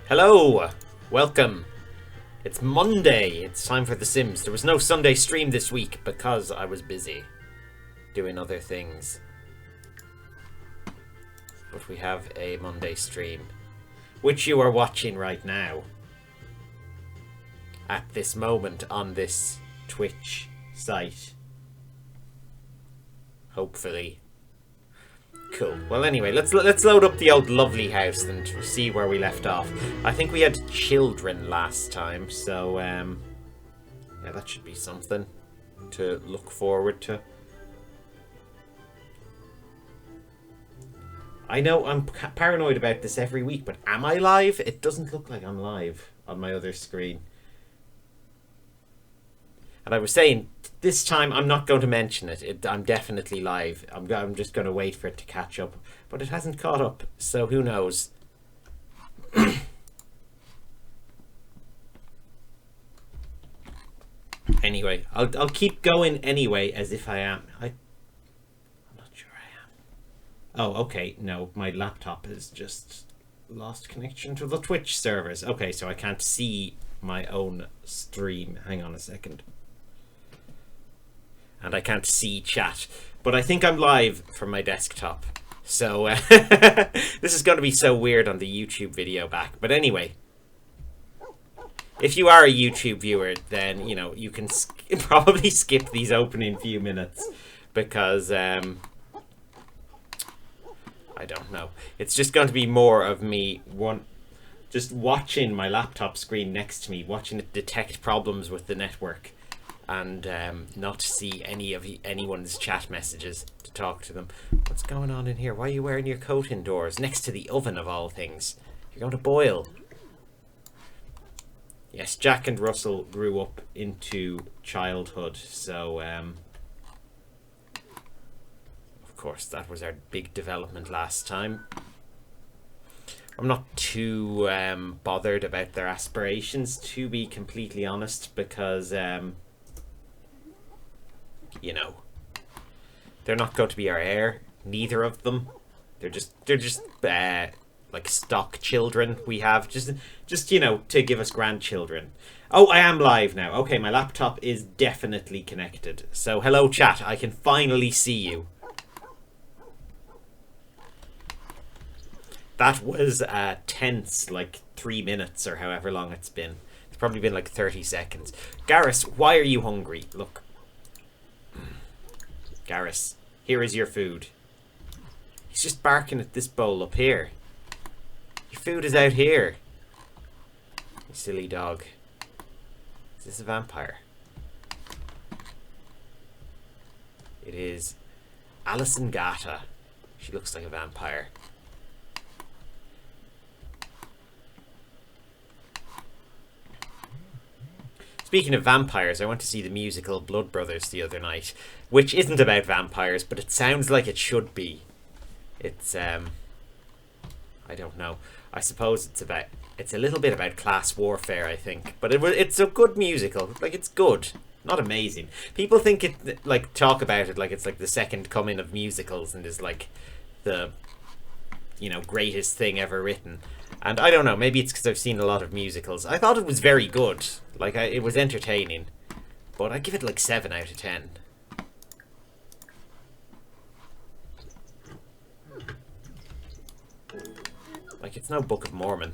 Hello! Welcome. It's Monday. It's time for The Sims. There was no Sunday stream this week because I was busy doing other things. But we have a Monday stream, which you are watching right now. At this moment on this Twitch site. Hopefully. Cool. Well, anyway, let's load up the old lovely house and see where we left off. I think we had children last time, so yeah, that should be something to look forward to. I know I'm paranoid about this every week, but am I live? It doesn't look like I'm live on my other screen. And I was saying, this time I'm not going to mention it. I'm definitely live. I'm just going to wait for it to catch up. But it hasn't caught up, so who knows? Anyway, I'll keep going anyway as if I am. I'm not sure I am. Oh, okay. No, my laptop has just lost connection to the Twitch servers. Okay, so I can't see my own stream. Hang on a second. And I can't see chat, but I think I'm live from my desktop. So this is going to be so weird on the YouTube video back. But anyway, if you are a YouTube viewer, then you know you can probably skip these opening few minutes because I don't know. It's just going to be more of me just watching my laptop screen next to me, watching it detect problems with the network. And not see anyone's chat messages to talk to them. What's going on in here? Why are you wearing your coat indoors next to the oven of all things? You're going to boil. Yes, Jack and Russell grew up into childhood, so of course that was our big development last time. I'm not too bothered about their aspirations, to be completely honest, because you know, they're not going to be our heir, neither of them. They're just like stock children we have, just you know, to give us grandchildren. Oh, I am live now. Okay, my laptop is definitely connected. So hello chat, I can finally see you. That was tense, like 3 minutes or however long it's been. It's probably been like 30 seconds. Garrus, why are you hungry? Look. Garrus, here is your food. He's just barking at this bowl up here. Your food is out here. You silly dog. Is this a vampire? It is Alison Gata. She looks like a vampire. Speaking of vampires, I went to see the musical Blood Brothers the other night, which isn't about vampires, but it sounds like it should be. It's, I don't know. I suppose it's a little bit about class warfare, I think. But it's a good musical. Like, it's good. Not amazing. People think it, like, talk about it like it's like the second coming of musicals and is like the, you know, greatest thing ever written. And I don't know, maybe it's because I've seen a lot of musicals. I thought it was very good. Like, it was entertaining. But I give it like 7 out of 10. Like, it's no Book of Mormon.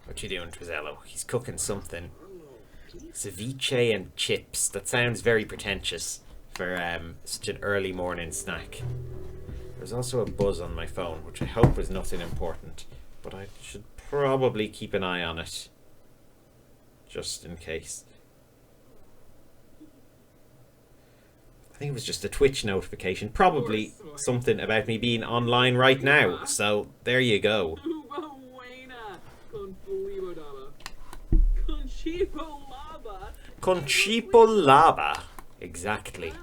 What you doing, Drizello? He's cooking something. Ceviche and chips. That sounds very pretentious for such an early morning snack. There's also a buzz on my phone, which I hope is nothing important, but I should probably keep an eye on it, just in case. I think it was just a Twitch notification, probably something about me being online right now, so there you go. Conchipo lava. Exactly.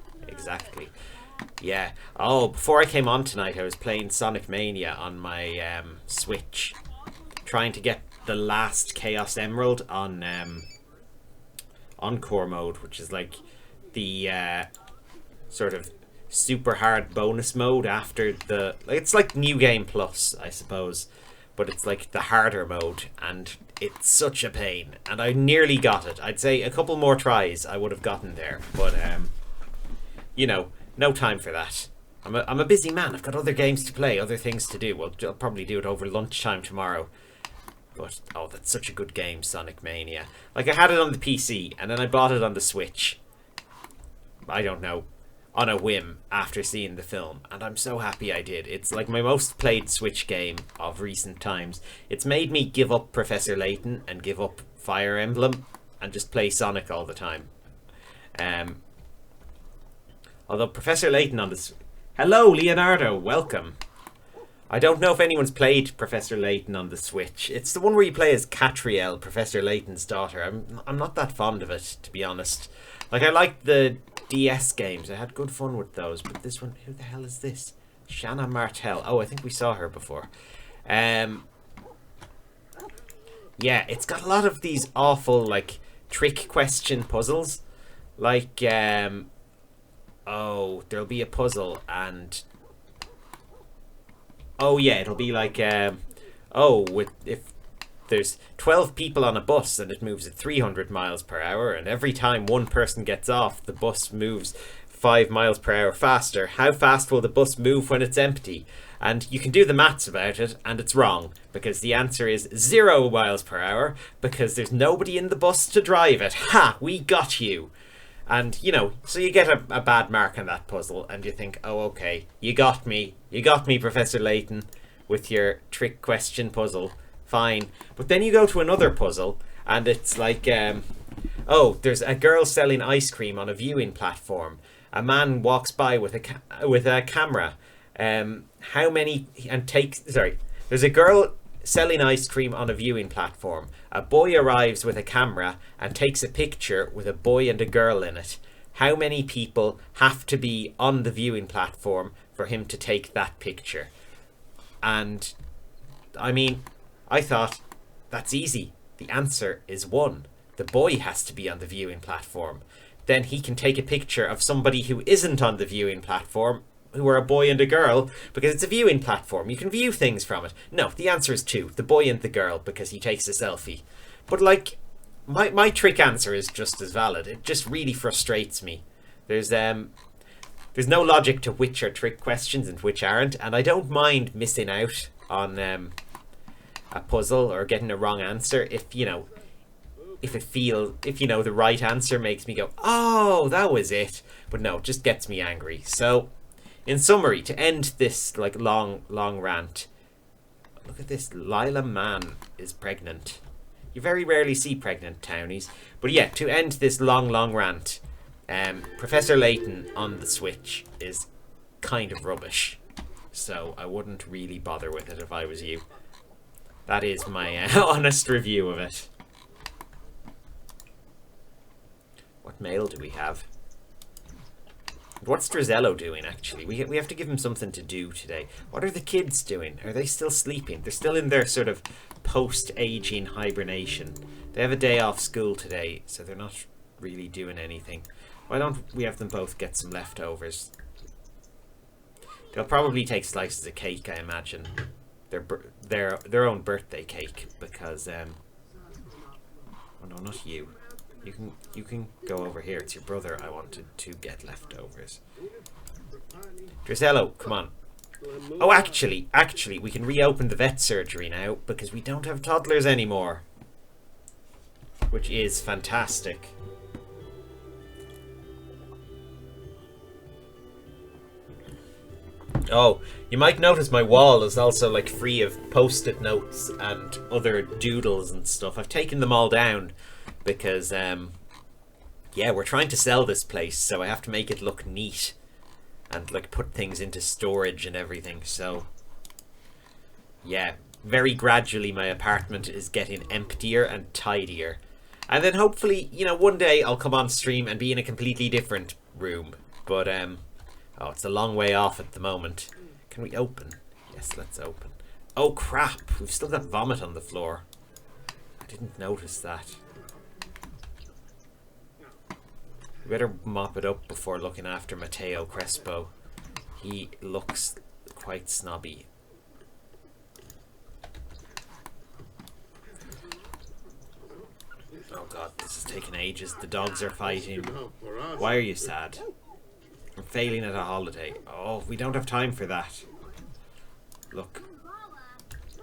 Yeah. Oh, before I came on tonight, I was playing Sonic Mania on my Switch, trying to get the last Chaos Emerald on Encore mode, which is like the sort of super hard bonus mode after the... It's like New Game Plus, I suppose. But it's like the harder mode, and it's such a pain. And I nearly got it. I'd say a couple more tries I would have gotten there. But, you know, no time for that. I'm a busy man. I've got other games to play, other things to do. Well, I'll probably do it over lunchtime tomorrow. But, oh, that's such a good game, Sonic Mania. Like, I had it on the PC, and then I bought it on the Switch. I don't know, on a whim after seeing the film. And I'm so happy I did. It's like my most played Switch game of recent times. It's made me give up Professor Layton and give up Fire Emblem and just play Sonic all the time. Although Professor Layton on the... Hello, Leonardo. Welcome. I don't know if anyone's played Professor Layton on the Switch. It's the one where you play as Catriel, Professor Layton's daughter. I'm not that fond of it, to be honest. Like, I liked the DS games. I had good fun with those. But this one, who the hell is this? Shanna Martel. Oh, I think we saw her before. Yeah, it's got a lot of these awful, like, trick question puzzles. Like, oh, there'll be a puzzle and... Oh yeah, it'll be like, if there's 12 people on a bus and it moves at 300 miles per hour, and every time one person gets off, the bus moves 5 miles per hour faster. How fast will the bus move when it's empty? And you can do the maths about it, and it's wrong, because the answer is 0 miles per hour, because there's nobody in the bus to drive it. Ha! We got you! And, you know, so you get a bad mark on that puzzle, and you think, oh, okay, you got me, Professor Layton, with your trick question puzzle. Fine. But then you go to another puzzle, and it's like, oh, there's a girl selling ice cream on a viewing platform. A man walks by with a camera. There's a girl selling ice cream on a viewing platform. A boy arrives with a camera and takes a picture with a boy and a girl in it. How many people have to be on the viewing platform for him to take that picture? And, I mean, I thought, that's easy. The answer is 1. The boy has to be on the viewing platform. Then he can take a picture of somebody who isn't on the viewing platform, who are a boy and a girl, because it's a viewing platform. You can view things from it. No, the answer is 2. The boy and the girl, because he takes a selfie. But, like, my trick answer is just as valid. It just really frustrates me. There's no logic to which are trick questions and which aren't, and I don't mind missing out on a puzzle or getting a wrong answer if, you know, if the right answer makes me go, oh, that was it. But no, it just gets me angry. So, in summary, to end this like long rant, look at this. Lila Mann is pregnant. You very rarely see pregnant townies. But yeah, to end this long rant, Professor Layton on the Switch is kind of rubbish. So I wouldn't really bother with it if I was you. That is my honest review of it. What mail do we have? What's Drizello doing, actually? We have to give him something to do today. What are the kids doing? Are they still sleeping? They're still in their sort of post-aging hibernation. They have a day off school today, so they're not really doing anything. Why don't we have them both get some leftovers? They'll probably take slices of cake, I imagine. Their own birthday cake, because oh no, not you. You can go over here. It's your brother I wanted to get leftovers. Drizello, come on. Oh, actually, we can reopen the vet surgery now because we don't have toddlers anymore, which is fantastic. Oh, you might notice my wall is also like free of post-it notes and other doodles and stuff. I've taken them all down because, yeah, we're trying to sell this place, so I have to make it look neat and like put things into storage and everything. So, yeah, very gradually my apartment is getting emptier and tidier. And then hopefully, you know, one day I'll come on stream and be in a completely different room. But, oh, it's a long way off at the moment. Can we open? Yes, let's open. Oh, crap. We've still got vomit on the floor. I didn't notice that. We better mop it up before looking after Matteo Crespo. He looks quite snobby. Oh god, this is taking ages. The dogs are fighting. Why are you sad? I'm failing at a holiday. Oh, we don't have time for that. Look.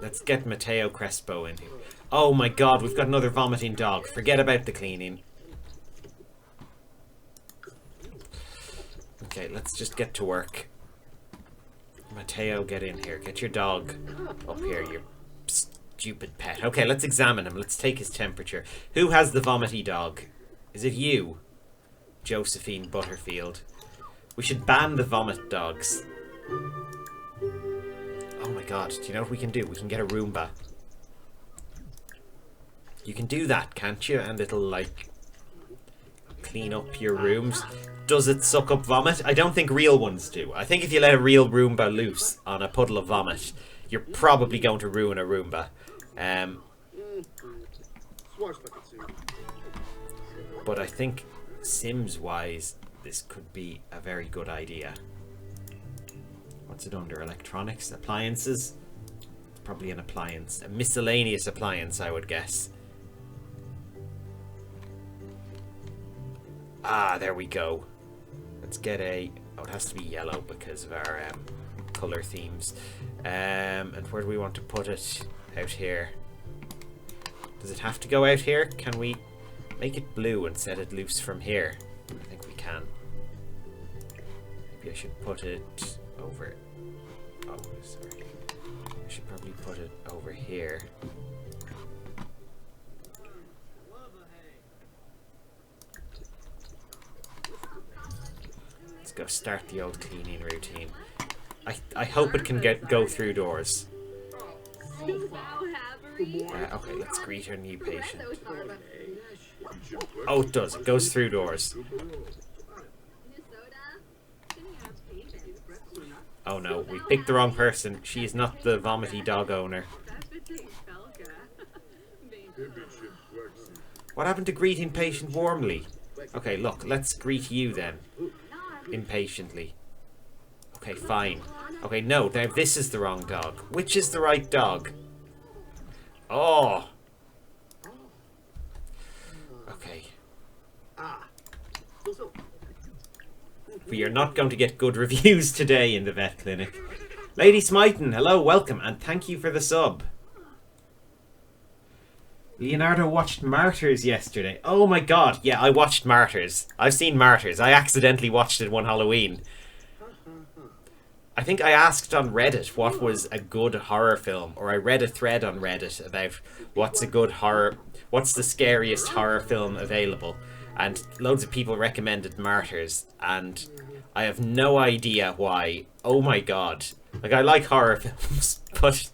Let's get Matteo Crespo in here. Oh my god, we've got another vomiting dog. Forget about the cleaning. Okay, let's just get to work. Matteo, get in here. Get your dog up here, you stupid pet. Okay, let's examine him. Let's take his temperature. Who has the vomity dog? Is it you, Josephine Butterfield? We should ban the vomit dogs. Oh my god, do you know what we can do? We can get a Roomba. You can do that, can't you? And it'll, like, clean up your rooms. Does it suck up vomit? I don't think real ones do. I think if you let a real Roomba loose on a puddle of vomit, you're probably going to ruin a Roomba. But I think Sims-wise, this could be a very good idea. What's it under? Electronics? Appliances? It's probably an appliance. A miscellaneous appliance, I would guess. Ah, there we go. Let's get a... Oh, it has to be yellow because of our colour themes. And where do we want to put it? Out here. Does it have to go out here? Can we make it blue and set it loose from here? I think we can. Maybe I should put it over... Oh, sorry. I should probably put it over here. Let's go start the old cleaning routine. I hope it can go through doors. Okay, let's greet our new patient. Oh, it does. It goes through doors. Oh no, we picked the wrong person. She is not the vomity dog owner. What happened to greeting patient warmly? Okay, look, let's greet you then. Impatiently. Okay, fine. Okay, no, now this is the wrong dog. Which is the right dog? Oh! Okay. We are not going to get good reviews today in the vet clinic. Lady Smyton, hello, welcome, and thank you for the sub. Leonardo watched Martyrs yesterday. Oh my god, yeah, I watched Martyrs. I've seen Martyrs. I accidentally watched it one Halloween. I think I asked on Reddit what was a good horror film, or I read a thread on Reddit about what's the scariest horror film available, and loads of people recommended Martyrs, and I have no idea why. Oh my god. Like, I like horror films, but...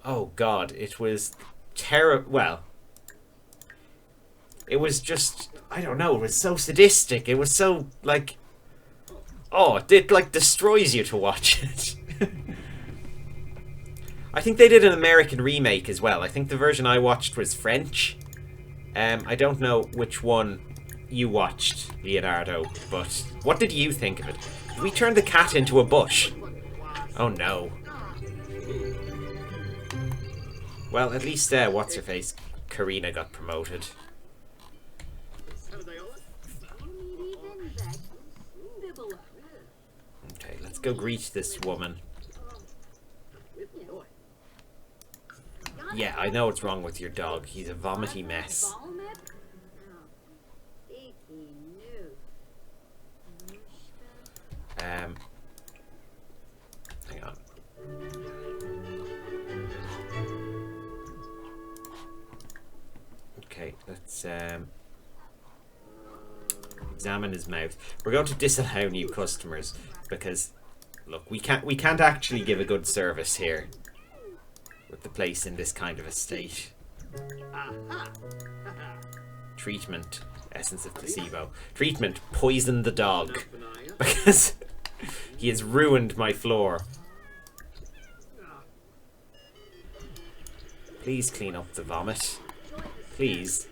Oh god, it was terrible. Well, it was just, I don't know, it was so sadistic. It was so, like... Oh, it like destroys you to watch it. I think they did an American remake as well. I think the version I watched was French. I don't know which one you watched, Leonardo, but what did you think of it? Did we turn the cat into a bush? Oh no. Well, at least, what's-her-face? Karina got promoted. Okay, let's go greet this woman. Yeah, I know what's wrong with your dog. He's a vomity mess. Hang on. Okay, let's examine his mouth. We're going to disallow new customers because, look, we can't actually give a good service here with the place in this kind of a state. Treatment, essence of placebo. Treatment, poison the dog because he has ruined my floor. Please clean up the vomit. Please.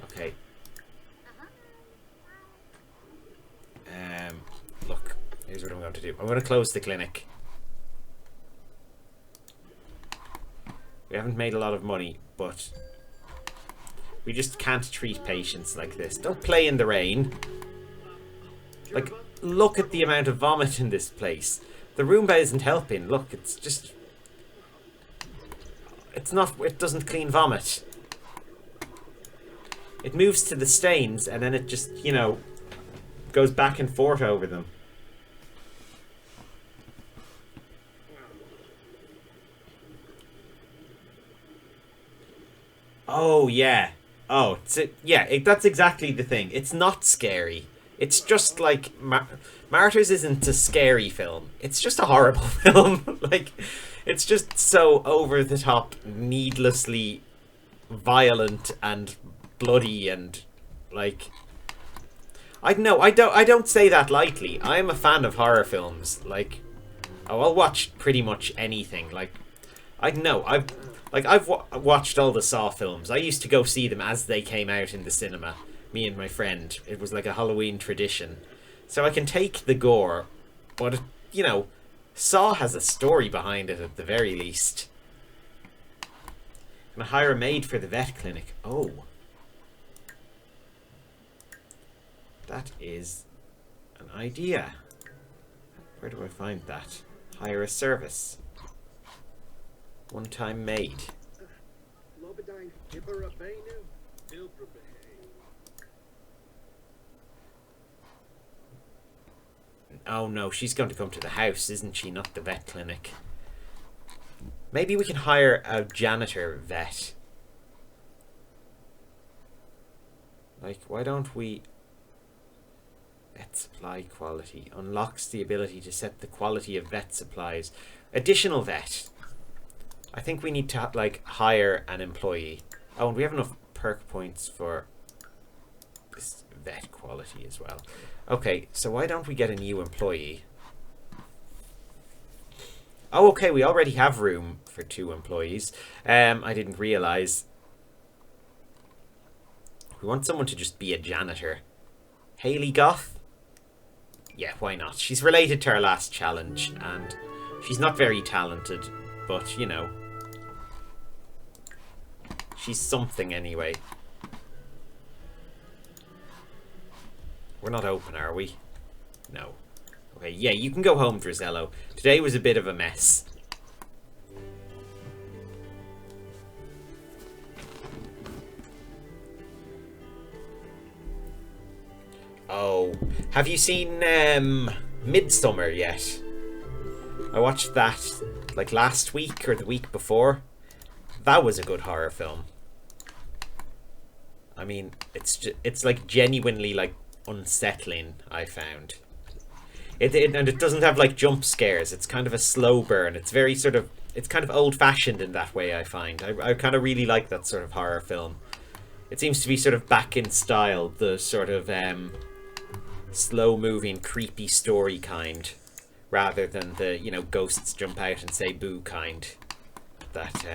Okay. Look, here's what I'm going to do. I'm going to close the clinic. We haven't made a lot of money, but we just can't treat patients like this. Don't play in the rain. Like, look at the amount of vomit in this place. The Roomba isn't helping. Look, it's just... It's not... It doesn't clean vomit. It moves to the stains, and then it just, you know, goes back and forth over them. Oh, yeah. Oh, that's exactly the thing. It's not scary. It's just like... Martyrs isn't a scary film. It's just a horrible film. Like, it's just so over-the-top, needlessly violent and bloody and, like... I don't say that lightly. I'm a fan of horror films. Like, I'll watch pretty much anything. Like, I've watched all the Saw films. I used to go see them as they came out in the cinema. Me and my friend. It was like a Halloween tradition. So I can take the gore, but, you know, Saw has a story behind it at the very least. I'm gonna hire a maid for the vet clinic. Oh. That is an idea. Where do I find that? Hire a service. One-time maid. Oh no, she's going to come to the house, isn't she? Not the vet clinic. Maybe we can hire a janitor vet. Like, why don't we... Vet supply quality. Unlocks the ability to set the quality of vet supplies. Additional vet. I think we need to, like, hire an employee. Oh, and we have enough perk points for this vet quality as well. Okay, so why don't we get a new employee? Oh, okay, we already have room for 2 employees. I didn't realise. We want someone to just be a janitor. Hayley Goth? Yeah, why not? She's related to our last challenge, and she's not very talented, but, you know, she's something anyway. We're not open, are we? No. Okay, yeah, you can go home, Drizello. Today was a bit of a mess. Oh, have you seen Midsummer yet? I watched that like last week or the week before. That was a good horror film. I mean, it's like genuinely like unsettling, I found. And it doesn't have like jump scares. It's kind of a slow burn. It's very sort of, it's kind of old-fashioned in that way, I find. I kind of really like that sort of horror film. It seems to be sort of back in style, the sort of slow-moving, creepy story kind, rather than the, you know, ghosts jump out and say boo kind that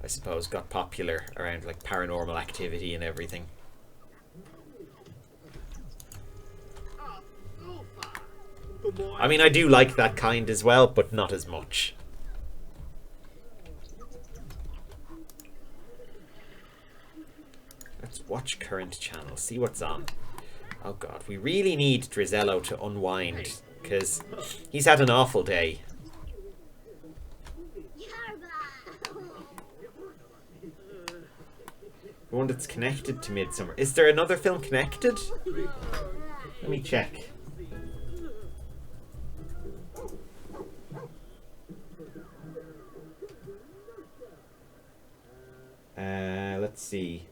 I suppose got popular around like Paranormal Activity and everything. I mean, I do like that kind as well, but not as much. Let's watch current channel, see what's on. Oh god, we really need Drizello to unwind, because he's had an awful day. The one that's connected to Midsummer. Is there another film connected? Let me check. Let's see.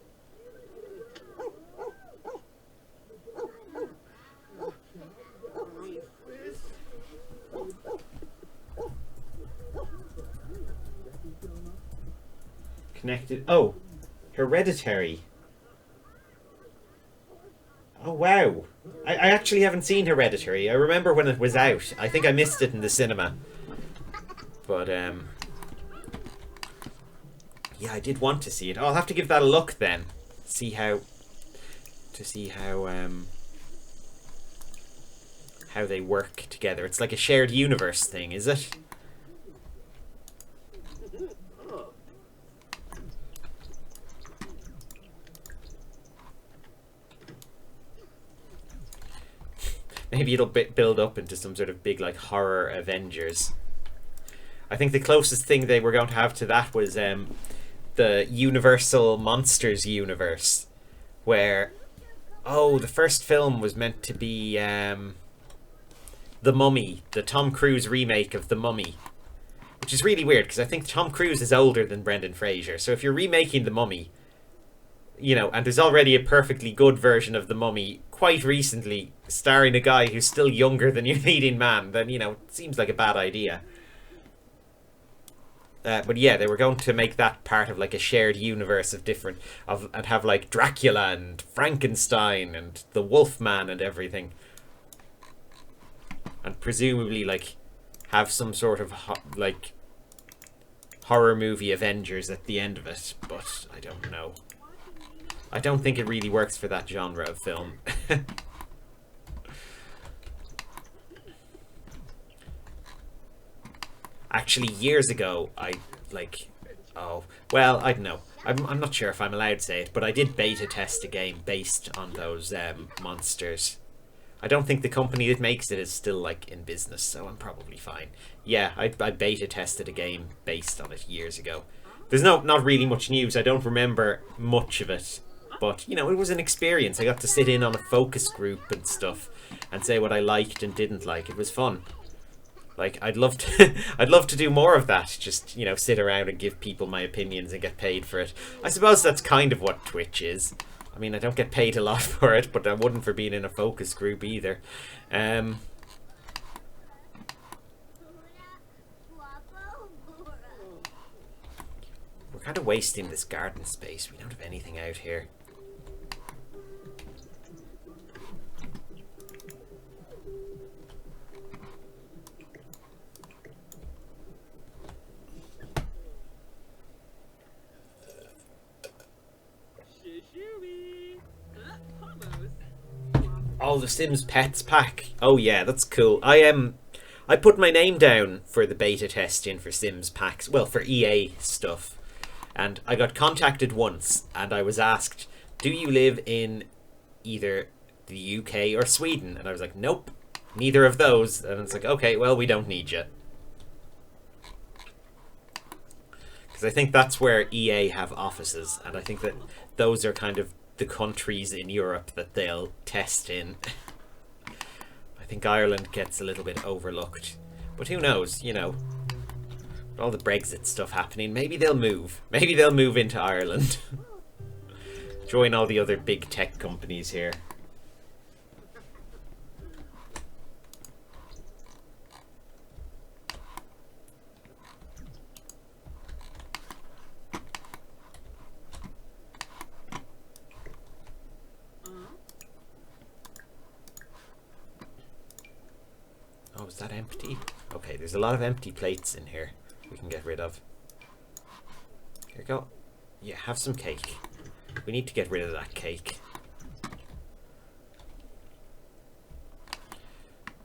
Connected. Oh, Hereditary. Oh wow. I actually haven't seen Hereditary. I remember when it was out. I think I missed it in the cinema. But yeah, I did want to see it. Oh, I'll have to give that a look then. See how how they work together. It's like a shared universe thing, is it? Maybe it'll build up into some sort of big, like, horror Avengers. I think the closest thing they were going to have to that was the Universal Monsters universe, where, oh, the first film was meant to be The Mummy, the Tom Cruise remake of The Mummy, which is really weird because I think Tom Cruise is older than Brendan Fraser. So if you're remaking The Mummy, you know, and there's already a perfectly good version of The Mummy quite recently starring a guy who's still younger than your leading man, then, you know, it seems like a bad idea. But yeah, they were going to make that part of like a shared universe of different and have like Dracula and Frankenstein and the Wolfman and everything, and presumably like have some sort of like horror movie Avengers at the end of it. But I don't know. I don't think it really works for that genre of film. Actually, years ago, I, like, oh, well, I don't know. I'm not sure if I'm allowed to say it, but I did beta test a game based on those monsters. I don't think the company that makes it is still, like, in business, so I'm probably fine. Yeah, I beta tested a game based on it years ago. There's not really much news. I don't remember much of it, but, you know, it was an experience. I got to sit in on a focus group and stuff and say what I liked and didn't like. It was fun. Like, I'd love to do more of that. Just, you know, sit around and give people my opinions and get paid for it. I suppose that's kind of what Twitch is. I mean, I don't get paid a lot for it, but I wouldn't for being in a focus group either. We're kind of wasting this garden space. We don't have anything out here. Oh, the Sims Pets pack. Oh yeah, that's cool. I put my name down for the beta testing for Sims packs. Well, for EA stuff. And I got contacted once and I was asked, do you live in either the UK or Sweden? And I was like, nope, neither of those. And it's like, okay, well, we don't need you. Because I think that's where EA have offices. And I think that those are kind of the countries in Europe that they'll test in. I think Ireland gets a little bit overlooked. But who knows, you know. With all the Brexit stuff happening, maybe they'll move. Maybe they'll move into Ireland. Join all the other big tech companies here. Oh, is that empty? Okay, there's a lot of empty plates in here we can get rid of. Here you go. Yeah, have some cake. We need to get rid of that cake.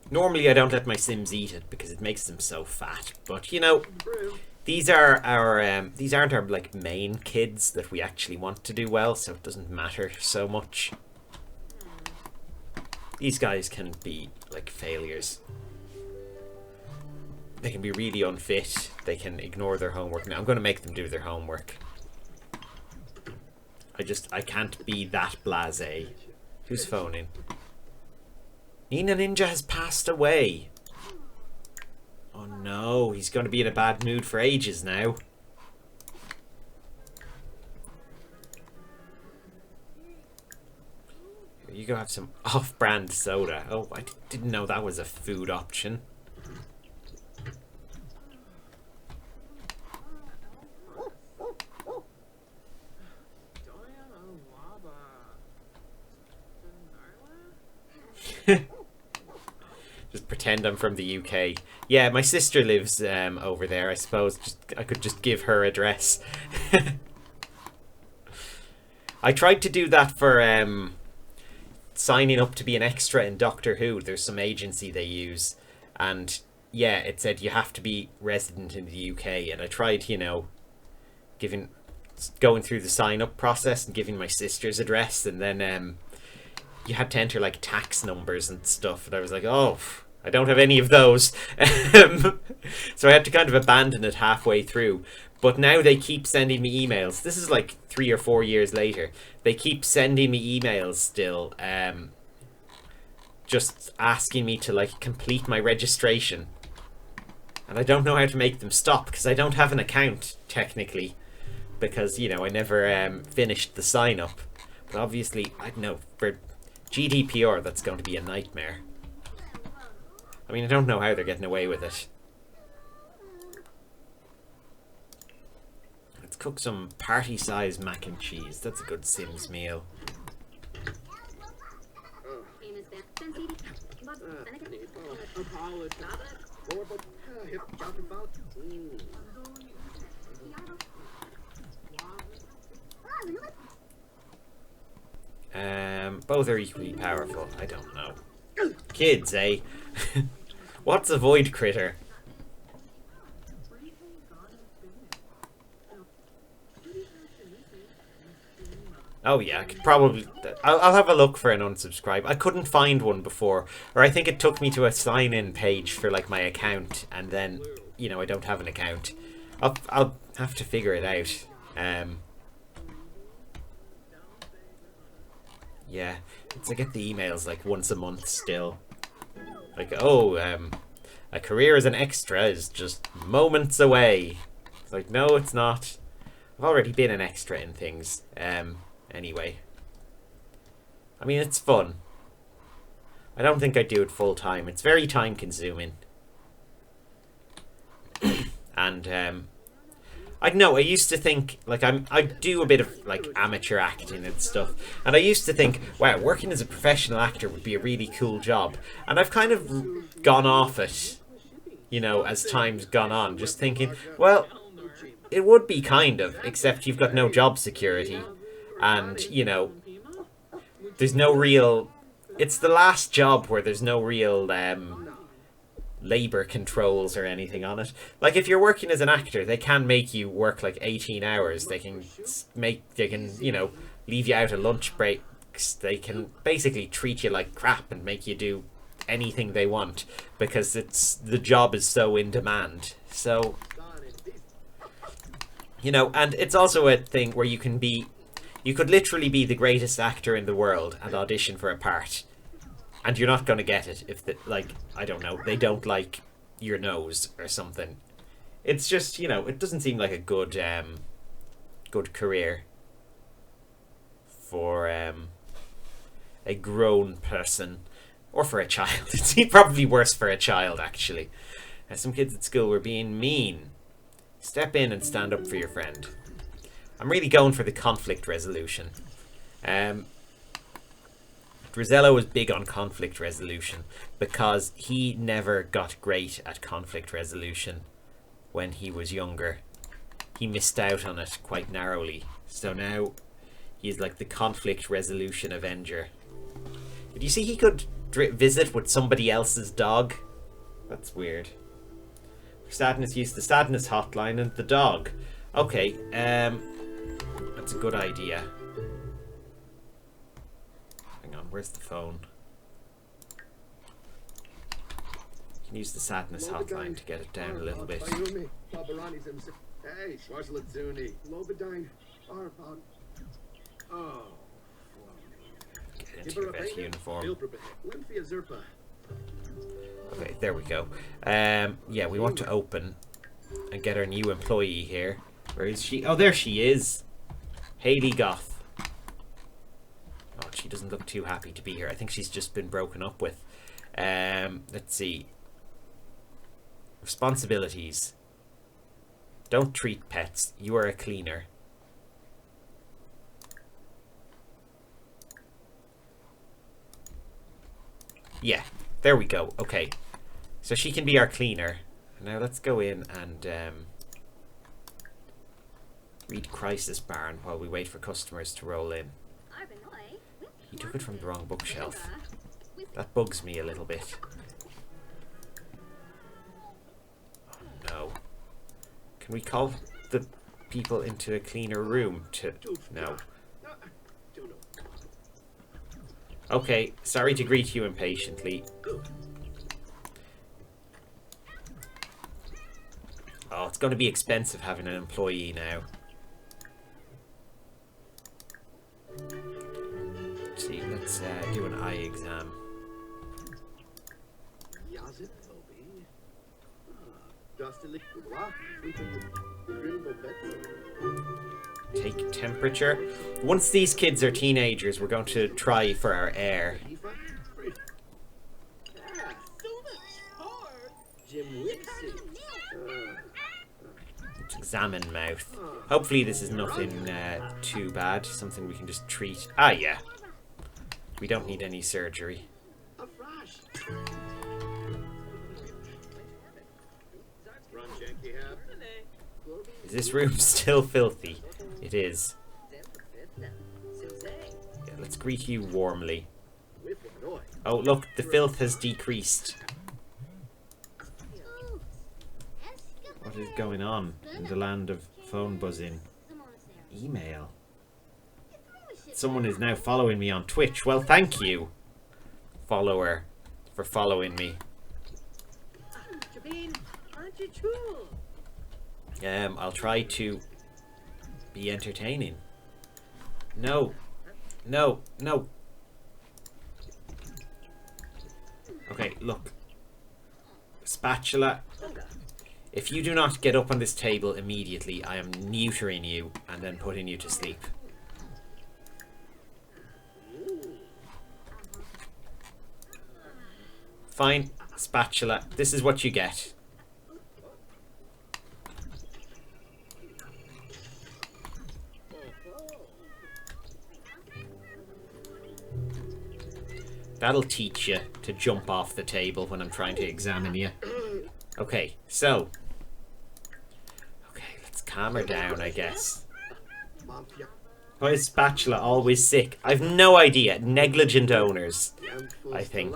Normally I don't let my Sims eat it because it makes them so fat, but you know, these are our these aren't our like main kids that we actually want to do well, so it doesn't matter so much. These guys can be like failures. They can be really unfit. They can ignore their homework. Now I'm going to make them do their homework. I can't be that blasé. Who's phoning? Nina Ninja has passed away. Oh no, he's going to be in a bad mood for ages now. Here, you go have some off-brand soda. Oh, I didn't know that was a food option. Just pretend I'm from the UK. Yeah, my sister lives over there. I suppose I could just give her address. I tried to do that for signing up to be an extra in Doctor Who. There's some agency they use, and yeah, it said you have to be resident in the UK. And I tried, you know, going through the sign up process and giving my sister's address, and then you had to enter like tax numbers and stuff, and I was like, oh, I don't have any of those. So I had to kind of abandon it halfway through. But now they keep sending me emails. This is like 3 or 4 years later. They keep sending me emails still, just asking me to like complete my registration. And I don't know how to make them stop because I don't have an account technically, because, you know, I never finished the sign up. But obviously, I don't know, for GDPR that's going to be a nightmare. I mean, I don't know how they're getting away with it. Let's cook some party-sized mac and cheese. That's a good Sims meal. Both are equally powerful. I don't know. Kids, eh? What's a void critter? Oh yeah, I could probably... I'll have a look for an unsubscribe. I couldn't find one before. Or I think it took me to a sign-in page for like my account. And then, you know, I don't have an account. I'll have to figure it out. Yeah, I get the emails like once a month still. Like, oh, a career as an extra is just moments away. It's like, no, it's not. I've already been an extra in things. Anyway. I mean, it's fun. I don't think I'd do it full time. It's very time consuming. And, I know, I used to think, like, I do a bit of, like, amateur acting and stuff. And I used to think, wow, working as a professional actor would be a really cool job. And I've kind of gone off it, you know, as time's gone on. Just thinking, well, it would be kind of, except you've got no job security. And, you know, there's no real... It's the last job where there's no real... labor controls or anything on it. Like, if you're working as an actor, they can make you work like 18 hours. They can you know, leave you out at lunch breaks. They can basically treat you like crap and make you do anything they want because the job is so in demand. So, you know, and it's also a thing where you could literally be the greatest actor in the world and audition for a part. And you're not going to get it if, like, I don't know, they don't like your nose or something. It's just, you know, it doesn't seem like a good career for a grown person. Or for a child. It's probably worse for a child, actually. Some kids at school were being mean. Step in and stand up for your friend. I'm really going for the conflict resolution. Drizello was big on conflict resolution because he never got great at conflict resolution when he was younger. He missed out on it quite narrowly. So now he's like the conflict resolution avenger. Did you see he could visit with somebody else's dog? That's weird. For sadness, use the sadness hotline and the dog. Okay, that's a good idea. Where's the phone? You can use the sadness hotline to get it down a little bit. Get into your vet uniform. Okay, there we go. Yeah, we want to open and get our new employee here. Where is she? Oh, there she is. Hayley Goth. Oh, she doesn't look too happy to be here. I think she's just been broken up with. Let's see. Responsibilities. Don't treat pets. You are a cleaner. Yeah, there we go. Okay. So she can be our cleaner. Now let's go in and read Crisis Barn while we wait for customers to roll in. You took it from the wrong bookshelf. That bugs me a little bit. Oh no. Can we call the people into a cleaner room to... No. Okay, sorry to greet you impatiently. Oh, it's going to be expensive having an employee now. Let's see, let's do an eye exam. Take temperature. Once these kids are teenagers, we're going to try for our air. Let's examine mouth. Hopefully this is nothing too bad. Something we can just treat. Ah, yeah. We don't need any surgery. Is this room still filthy? It is. Yeah, let's greet you warmly. Oh, look, the filth has decreased. What is going on in the land of phone buzzing? Email. Someone is now following me on Twitch. Well, thank you, follower, for following me. I'll try to be entertaining. No. No. No. Okay, look. Spatula. If you do not get up on this table immediately, I am neutering you and then putting you to sleep. Fine. Spatula. This is what you get. That'll teach you to jump off the table when I'm trying to examine you. Okay, so. Okay, let's calm her down, I guess. Why is Spatula always sick? I've no idea. Negligent owners, I think.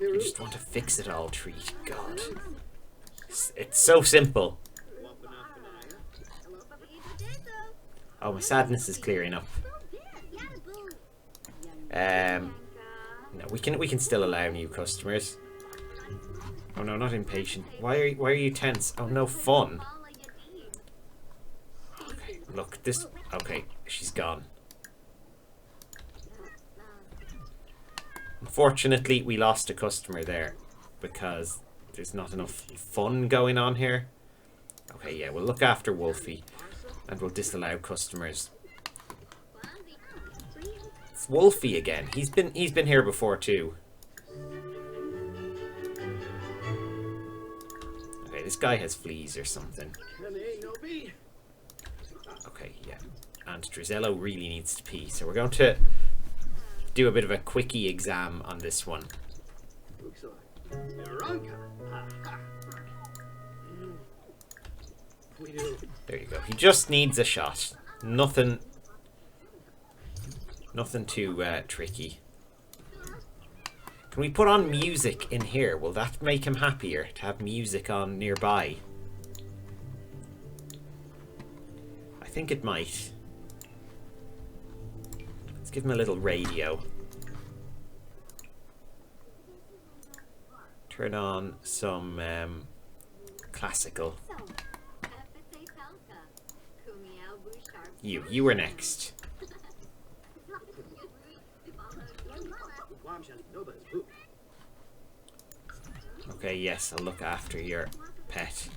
I just want to fix it all, treat. God. It's so simple. Oh, my sadness is clearing up. No, we can still allow new customers. Oh no, not impatient. Why are you tense? Oh no, fun. Okay, look, this. Okay, she's gone. Unfortunately, we lost a customer there because there's not enough fun going on here. Okay, yeah, we'll look after Wolfie and we'll disallow customers. It's Wolfie again. He's been here before too. Okay, this guy has fleas or something. Okay, yeah. And Drizello really needs to pee, so we're going to do a bit of a quickie exam on this one. There you go. He just needs a shot. Nothing too tricky. Can we put on music in here? Will that make him happier to have music on nearby? I think it might. Let's give him a little radio. Turn on some classical. You were next. Okay, yes, I'll look after your pet.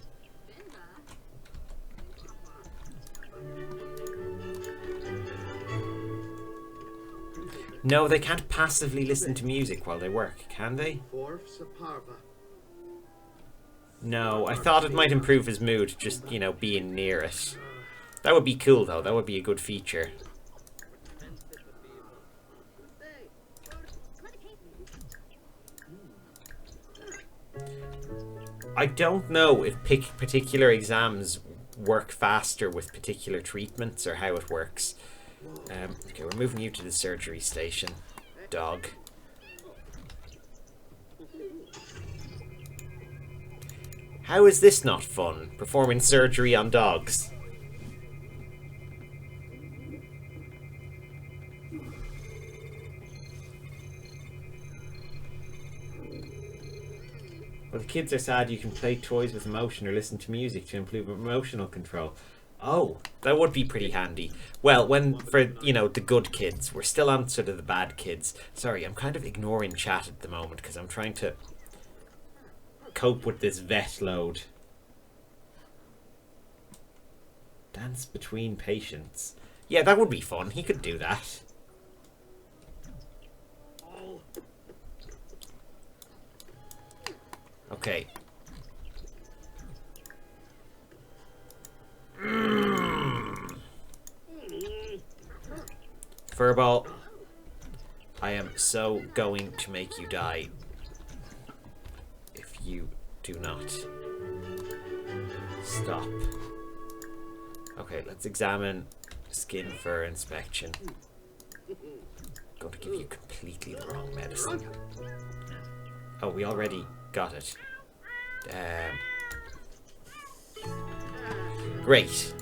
No, they can't passively listen to music while they work, can they? No, I thought it might improve his mood, just, you know, being near it. That would be cool, though. That would be a good feature. I don't know if particular exams work faster with particular treatments or how it works. Okay, we're moving you to the surgery station, dog. How is this not fun, performing surgery on dogs? Well, the kids are sad you can play toys with emotion or listen to music to improve emotional control. Oh, that would be pretty handy. Well, for, you know, the good kids. We're still on sort of the bad kids. Sorry, I'm kind of ignoring chat at the moment because I'm trying to cope with this vet load. Dance between patients. Yeah, that would be fun. He could do that. Okay. Furball, I am so going to make you die if you do not stop. Okay, let's examine skin for inspection. I'm going to give you completely the wrong medicine. Oh, we already got it. Great.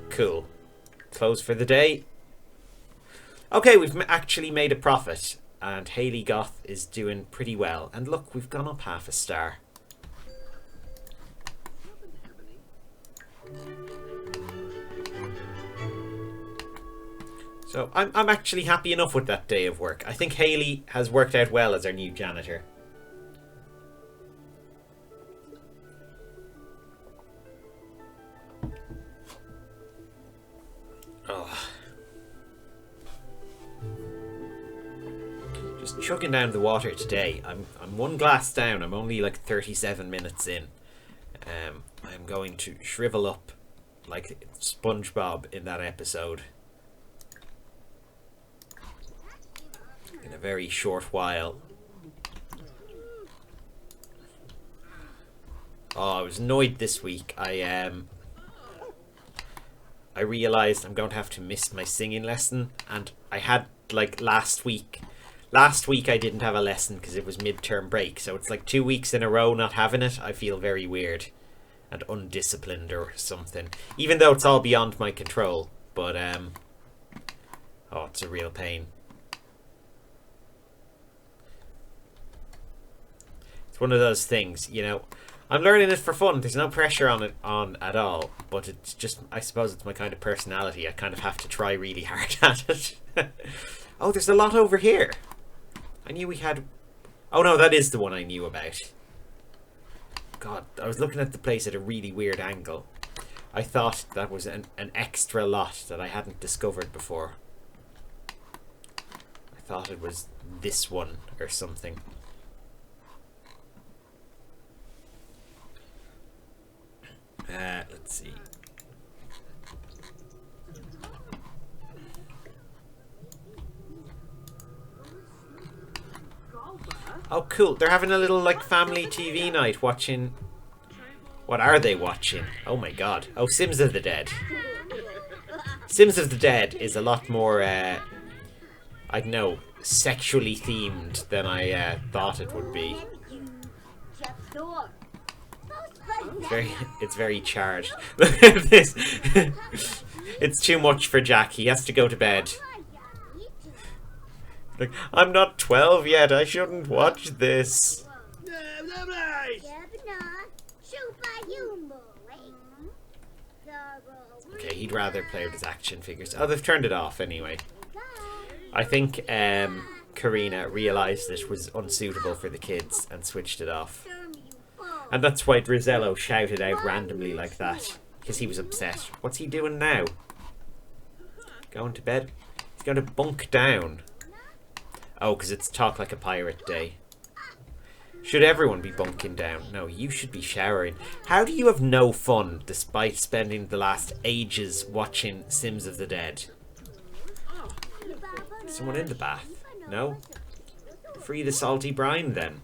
Cool. Close for the day. Okay, we've actually made a profit. And Hayley Goth is doing pretty well. And look, we've gone up half a star. So I'm actually happy enough with that day of work. I think Hayley has worked out well as our new janitor. Just chugging down the water today. I'm one glass down. I'm only like 37 minutes in. I'm going to shrivel up like SpongeBob in that episode in a very short while. Oh, I was annoyed this week. I realised I'm going to have to miss my singing lesson, and I had like last week I didn't have a lesson because it was midterm break, so it's like 2 weeks in a row not having it. I feel very weird and undisciplined or something, even though it's all beyond my control. But oh, it's a real pain. It's one of those things, you know. I'm learning it for fun. There's no pressure on it at all. But it's just, I suppose it's my kind of personality. I kind of have to try really hard at it. Oh, there's a lot over here. I knew we had... Oh no, that is the one I knew about. God, I was looking at the place at a really weird angle. I thought that was an extra lot that I hadn't discovered before. I thought it was this one or something. Let's see. Oh, cool. They're having a little, like, family TV night watching... What are they watching? Oh, my God. Oh, Sims of the Dead. Sims of the Dead is a lot more, I don't know, sexually themed than I thought it would be. It's very charged. Look at this. It's too much for Jack. He has to go to bed. Like, I'm not 12 yet. I shouldn't watch this. Okay, he'd rather play with his action figures. Oh, they've turned it off anyway. I think Karina realised it was unsuitable for the kids and switched it off. And that's why Drizello shouted out randomly like that. Because he was upset. What's he doing now? Going to bed? He's going to bunk down. Oh, because it's Talk Like a Pirate Day. Should everyone be bunking down? No, you should be showering. How do you have no fun despite spending the last ages watching Sims of the Dead? Someone in the bath? No? Free the salty brine then.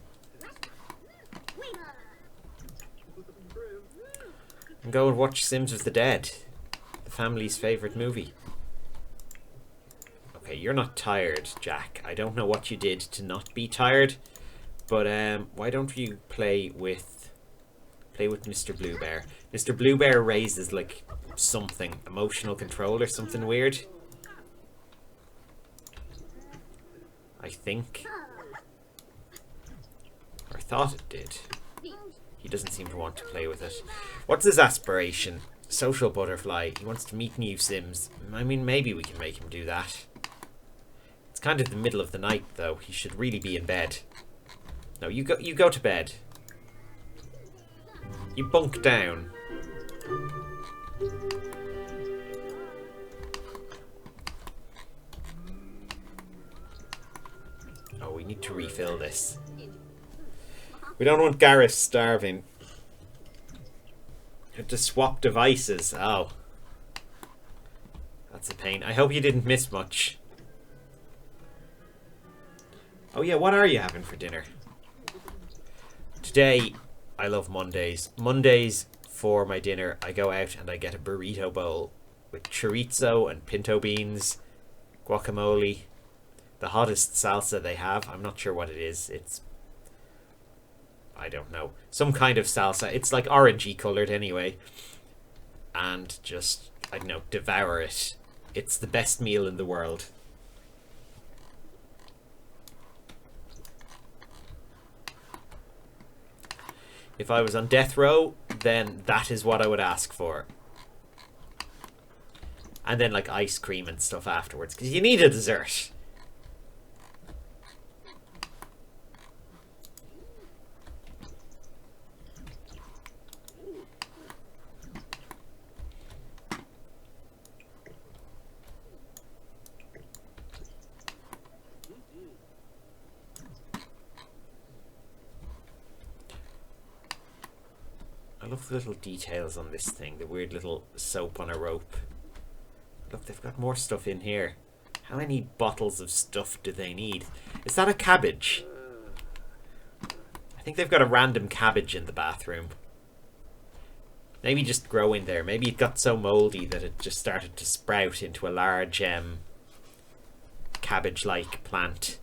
And go and watch Sims of the Dead, the family's favourite movie. Okay, you're not tired, Jack. I don't know what you did to not be tired, but why don't you play with Mr. Blue Bear? Mr. Blue Bear raises like something, emotional control or something weird. I think. Or I thought it did. He doesn't seem to want to play with it. What's his aspiration? Social butterfly. He wants to meet new Sims. I mean, maybe we can make him do that. It's kind of the middle of the night, though. He should really be in bed. No, you go to bed. You bunk down. Oh, we need to refill this. We don't want Gareth starving. You have to swap devices. Oh. That's a pain. I hope you didn't miss much. Oh yeah, what are you having for dinner? Today, I love Mondays. Mondays, for my dinner, I go out and I get a burrito bowl with chorizo and pinto beans, guacamole, the hottest salsa they have. I'm not sure what it is. It's, I don't know, some kind of salsa. It's like orangey coloured anyway. And just, I don't know, devour it. It's the best meal in the world. If I was on death row, then that is what I would ask for. And then like ice cream and stuff afterwards, because you need a dessert. I love the little details on this thing, the weird little soap on a rope. Look, they've got more stuff in here. How many bottles of stuff do they need? Is that a cabbage? I think they've got a random cabbage in the bathroom. Maybe just grow in there. Maybe it got so mouldy that it just started to sprout into a large cabbage-like plant.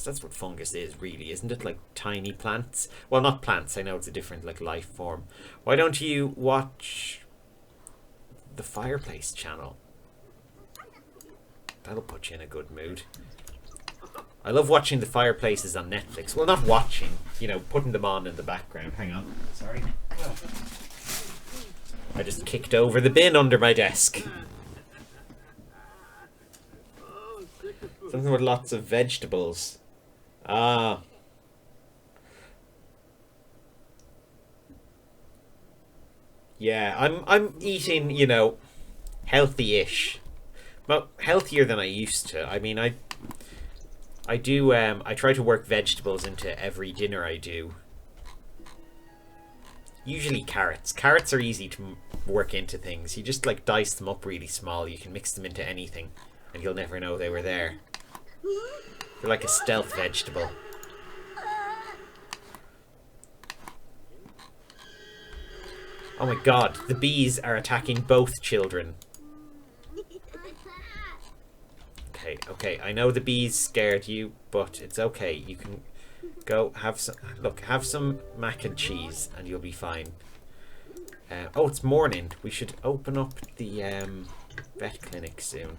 That's what fungus is, really, isn't it? Like tiny plants. Well, not plants. I know it's a different like life form. Why don't you watch the Fireplace channel? That'll put you in a good mood. I love watching the Fireplaces on Netflix. Well, not watching, you know, putting them on in the background. Hang on. Sorry. Oh. I just kicked over the bin under my desk. Something with lots of vegetables. Ah. Yeah, I'm eating, you know, healthy-ish. Well, healthier than I used to. I mean, I try to work vegetables into every dinner I do. Usually carrots. Carrots are easy to work into things. You just like dice them up really small. You can mix them into anything and you'll never know they were there. They're like a stealth vegetable. Oh my god, the bees are attacking both children. Okay, I know the bees scared you, but it's okay. You can go have some, look, have some mac and cheese and you'll be fine. Oh, it's morning. We should open up the vet clinic soon.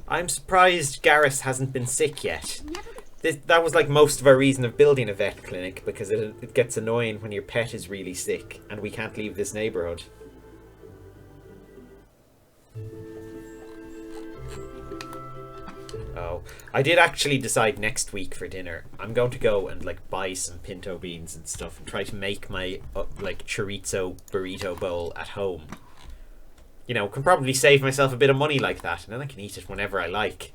I'm surprised Gareth hasn't been sick yet. That was like most of our reason of building a vet clinic, because it gets annoying when your pet is really sick and we can't leave this neighbourhood. Oh, I did actually decide next week for dinner. I'm going to go and like buy some pinto beans and stuff and try to make my like chorizo burrito bowl at home. You know, can probably save myself a bit of money like that, and then I can eat it whenever I like.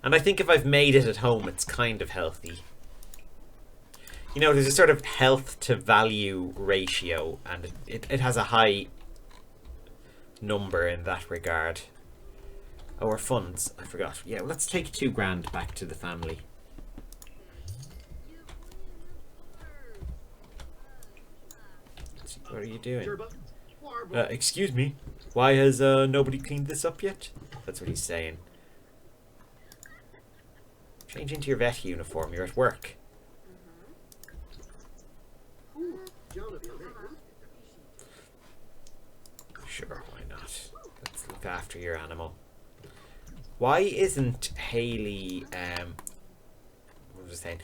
And I think if I've made it at home, it's kind of healthy. You know, there's a sort of health to value ratio, and it has a high number in that regard. Oh, our funds. I forgot. Yeah, let's take 2 grand back to the family. What are you doing? Excuse me. Why has nobody cleaned this up yet? That's what he's saying. Change into your vet uniform. You're at work. Sure, why not? Let's look after your animal. Why isn't Haley, what was I saying?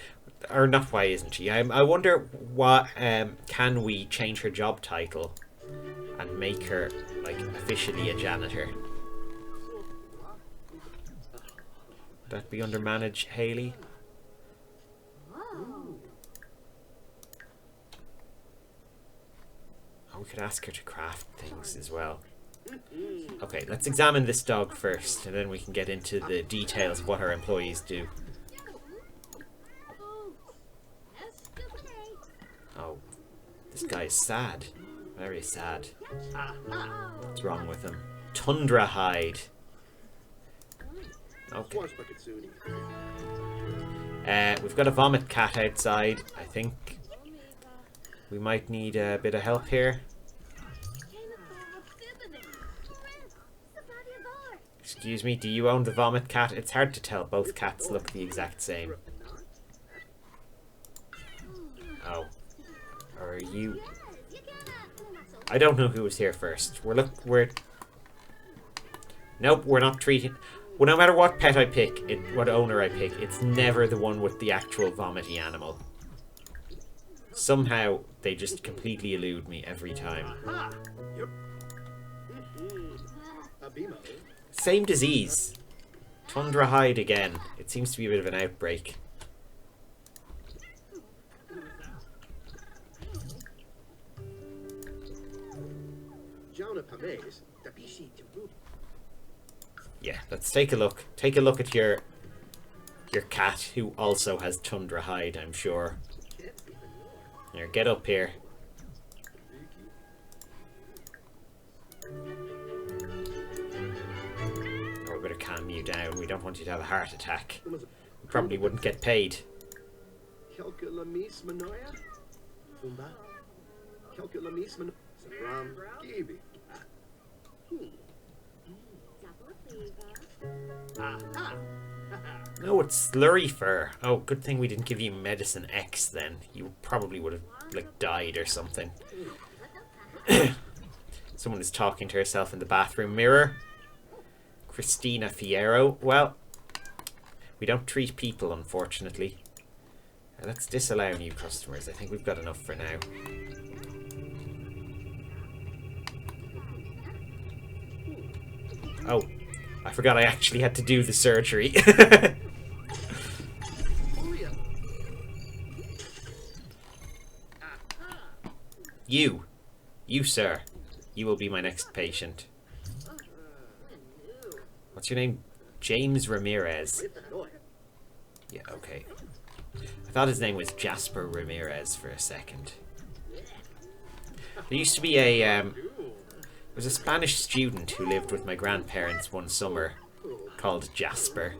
Or not why isn't she? I wonder what, can we change her job title and make her, like, officially a janitor? Would that be under manage Haley? Oh, we could ask her to craft things as well. Okay, let's examine this dog first, and then we can get into the details of what our employees do. Oh, this guy is sad. Very sad. What's wrong with him? Tundra hide. Okay. We've got a vomit cat outside. I think we might need a bit of help here. Excuse me, do you own the vomit cat? It's hard to tell. Both cats look the exact same. Oh. Or are you... I don't know who was here first. We're... Nope, we're not treating... Well, no matter what pet I pick, what owner I pick, it's never the one with the actual vomity animal. Somehow, they just completely elude me every time. Same disease. Tundra hide again. It seems to be a bit of an outbreak. Yeah, let's take a look. Take a look at your cat, who also has tundra hide, I'm sure. Here, get up here. Oh, we better calm you down. We don't want you to have a heart attack. We probably wouldn't get paid. No, it's slurry fur. Oh, good thing we didn't give you medicine X then. You probably would have, like, died or something. Someone is talking to herself in the bathroom mirror. Christina Fierro. Well, we don't treat people, unfortunately. Let's disallow new customers. I think we've got enough for now. Oh, I forgot I actually had to do the surgery. You, sir. You will be my next patient. What's your name? James Ramirez. Yeah, okay. I thought his name was Jasper Ramirez for a second. There used to be a, there was a Spanish student who lived with my grandparents one summer called Jasper.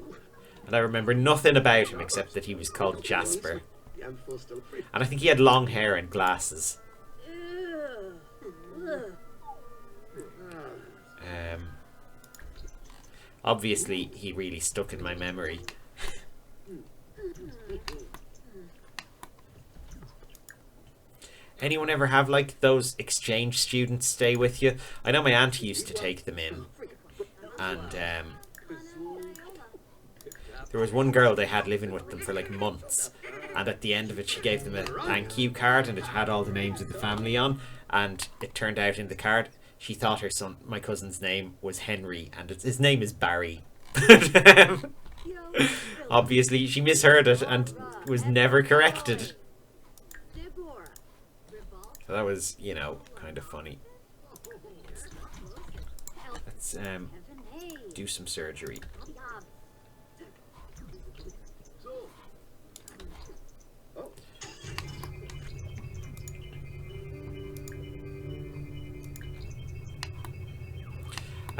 And I remember nothing about him except that he was called Jasper. And I think he had long hair and glasses. Obviously, he really stuck in my memory. Anyone ever have, like, those exchange students stay with you? I know my auntie used to take them in. And, there was one girl they had living with them for, like, months. And at the end of it, she gave them a thank you card, and it had all the names of the family on. And it turned out in the card, she thought her son, my cousin's name, was Henry, and his name is Barry. Obviously, she misheard it and was never corrected. So that was, you know, kind of funny. Let's do some surgery.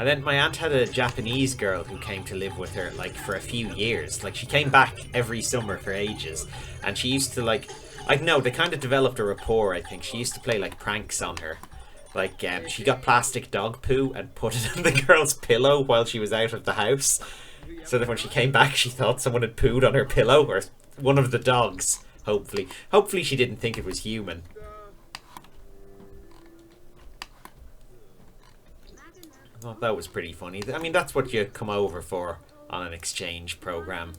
And then my aunt had a Japanese girl who came to live with her, like, for a few years. Like, she came back every summer for ages. And she used to, like... I don't know, they kind of developed a rapport, I think. She used to play, like, pranks on her. Like, she got plastic dog poo and put it on the girl's pillow while she was out of the house. So that when she came back, she thought someone had pooed on her pillow. Or one of the dogs, hopefully. Hopefully she didn't think it was human. I thought that was pretty funny. I mean, that's what you come over for on an exchange program.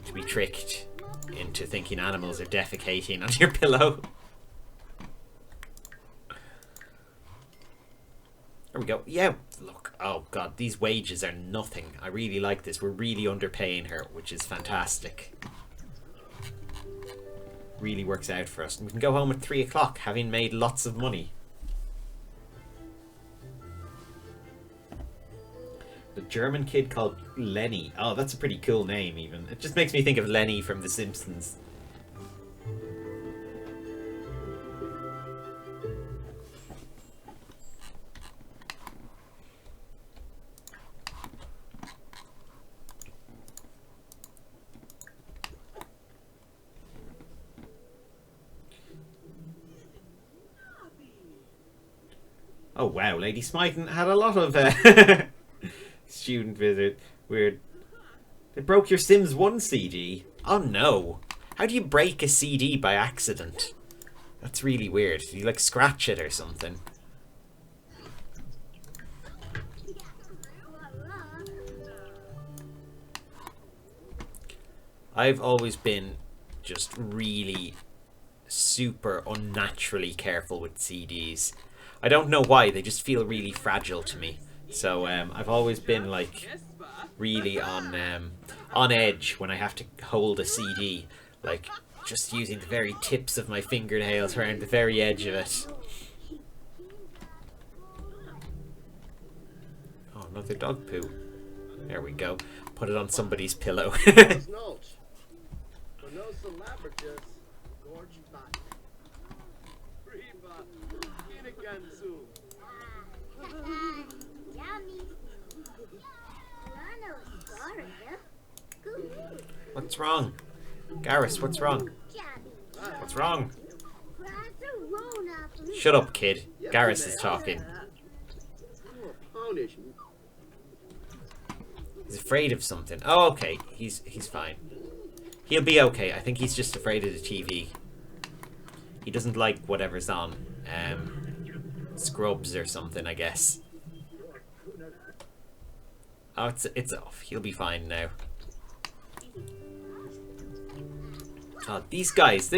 To be tricked into thinking animals are defecating on your pillow. There we go. Yeah, look. Oh, God, these wages are nothing. I really like this. We're really underpaying her, which is fantastic. Really works out for us. And we can go home at 3 o'clock, having made lots of money. The German kid called Lenny. Oh, that's a pretty cool name, even. It just makes me think of Lenny from The Simpsons. Oh, wow. Lady Smyton had a lot of... student visit. Weird. They broke your Sims 1 CD. Oh no. How do you break a CD by accident? That's really weird. Do you like scratch it or something? I've always been just really super unnaturally careful with CDs. I don't know why, they just feel really fragile to me. So I've always been like really on edge when I have to hold a CD, like just using the very tips of my fingernails around the very edge of it. Oh, another dog poo. There we go. Put it on somebody's pillow. What's wrong? Garrus, what's wrong? What's wrong? Shut up, kid. Garrus is talking. He's afraid of something. Oh, okay. He's fine. He'll be okay. I think he's just afraid of the TV. He doesn't like whatever's on. Scrubs or something, I guess. Oh, it's off. He'll be fine now. Oh, these guys,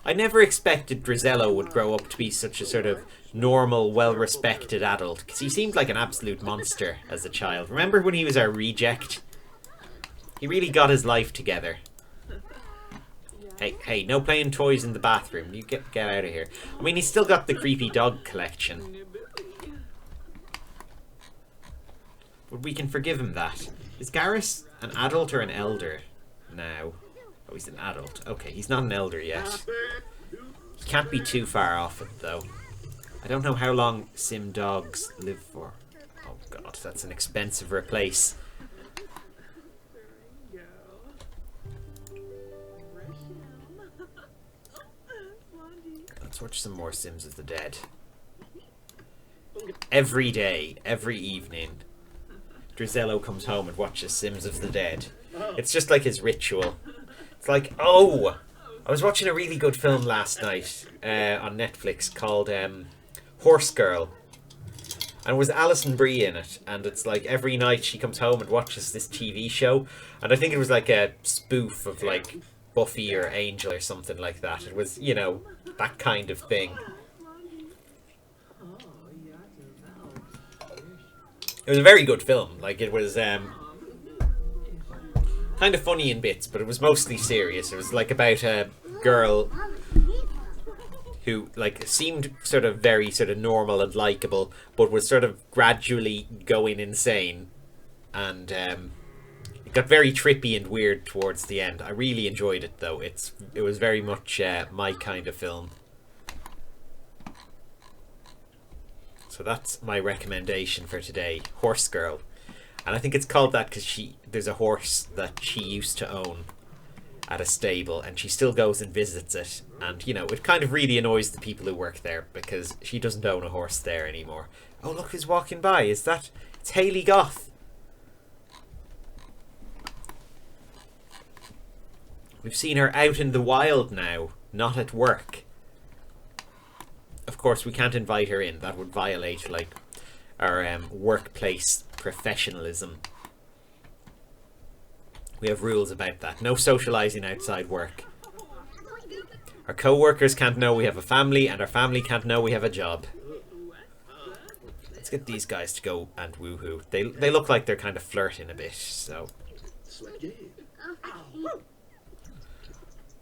I never expected Drizello would grow up to be such a sort of normal, well-respected adult, because he seemed like an absolute monster as a child. Remember when he was our reject? He really got his life together. Hey, no playing toys in the bathroom. You get out of here. I mean, he's still got the creepy dog collection. But we can forgive him that. Is Garrus an adult or an elder now? Oh, he's an adult. Okay, he's not an elder yet. He can't be too far off it, though. I don't know how long sim dogs live for. Oh, God, that's an expensive replace. Let's watch some more Sims of the Dead. Every day, every evening, Drizello comes home and watches Sims of the Dead. It's just like his ritual. It's like, oh, I was watching a really good film last night on Netflix called Horse Girl. And it was Alison Brie in it. And it's like every night she comes home and watches this TV show. And I think it was like a spoof of like Buffy or Angel or something like that. It was, you know, that kind of thing. It was a very good film. Like, it was kind of funny in bits, but it was mostly serious. It was like about a girl who like seemed sort of very sort of normal and likable, but was sort of gradually going insane, and it got very trippy and weird towards the end. I really enjoyed it though. It was very much my kind of film. So that's my recommendation for today, Horse Girl. And I think it's called that because there's a horse that she used to own at a stable, and she still goes and visits it. And, you know, it kind of really annoys the people who work there because she doesn't own a horse there anymore. Oh, look who's walking by. It's Hayley Goth. We've seen her out in the wild now, not at work. Of course, we can't invite her in. That would violate, like, our workplace professionalism. We have rules about that. No socialising outside work. Our co-workers can't know we have a family, and our family can't know we have a job. Let's get these guys to go and woohoo. They look like they're kind of flirting a bit, so...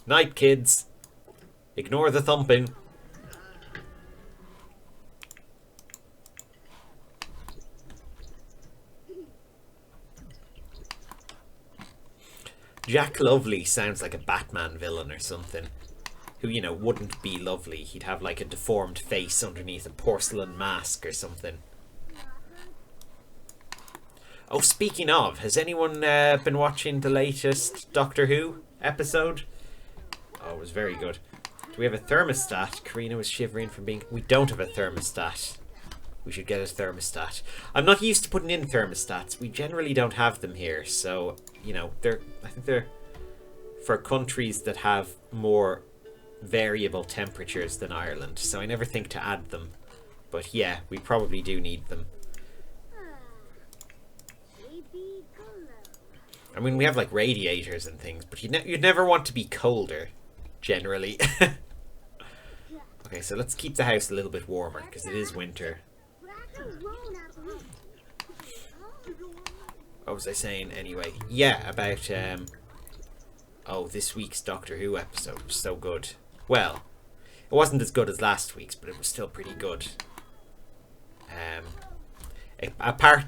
Night, kids. Ignore the thumping. Jack Lovely sounds like a Batman villain or something. Who, you know, wouldn't be lovely. He'd have like a deformed face underneath a porcelain mask or something. Oh, speaking of, has anyone been watching the latest Doctor Who episode? Oh, it was very good. Do we have a thermostat? Karina was shivering from being... We don't have a thermostat. We should get a thermostat. I'm not used to putting in thermostats. We generally don't have them here, so, you know, I think they're for countries that have more variable temperatures than Ireland, so I never think to add them. But yeah, we probably do need them. I mean, we have like radiators and things, but you'd never want to be colder, generally. Okay, so let's keep the house a little bit warmer, because it is winter. What was I saying anyway? Yeah, about oh, this week's Doctor Who episode was so good. Well, it wasn't as good as last week's, but it was still pretty good.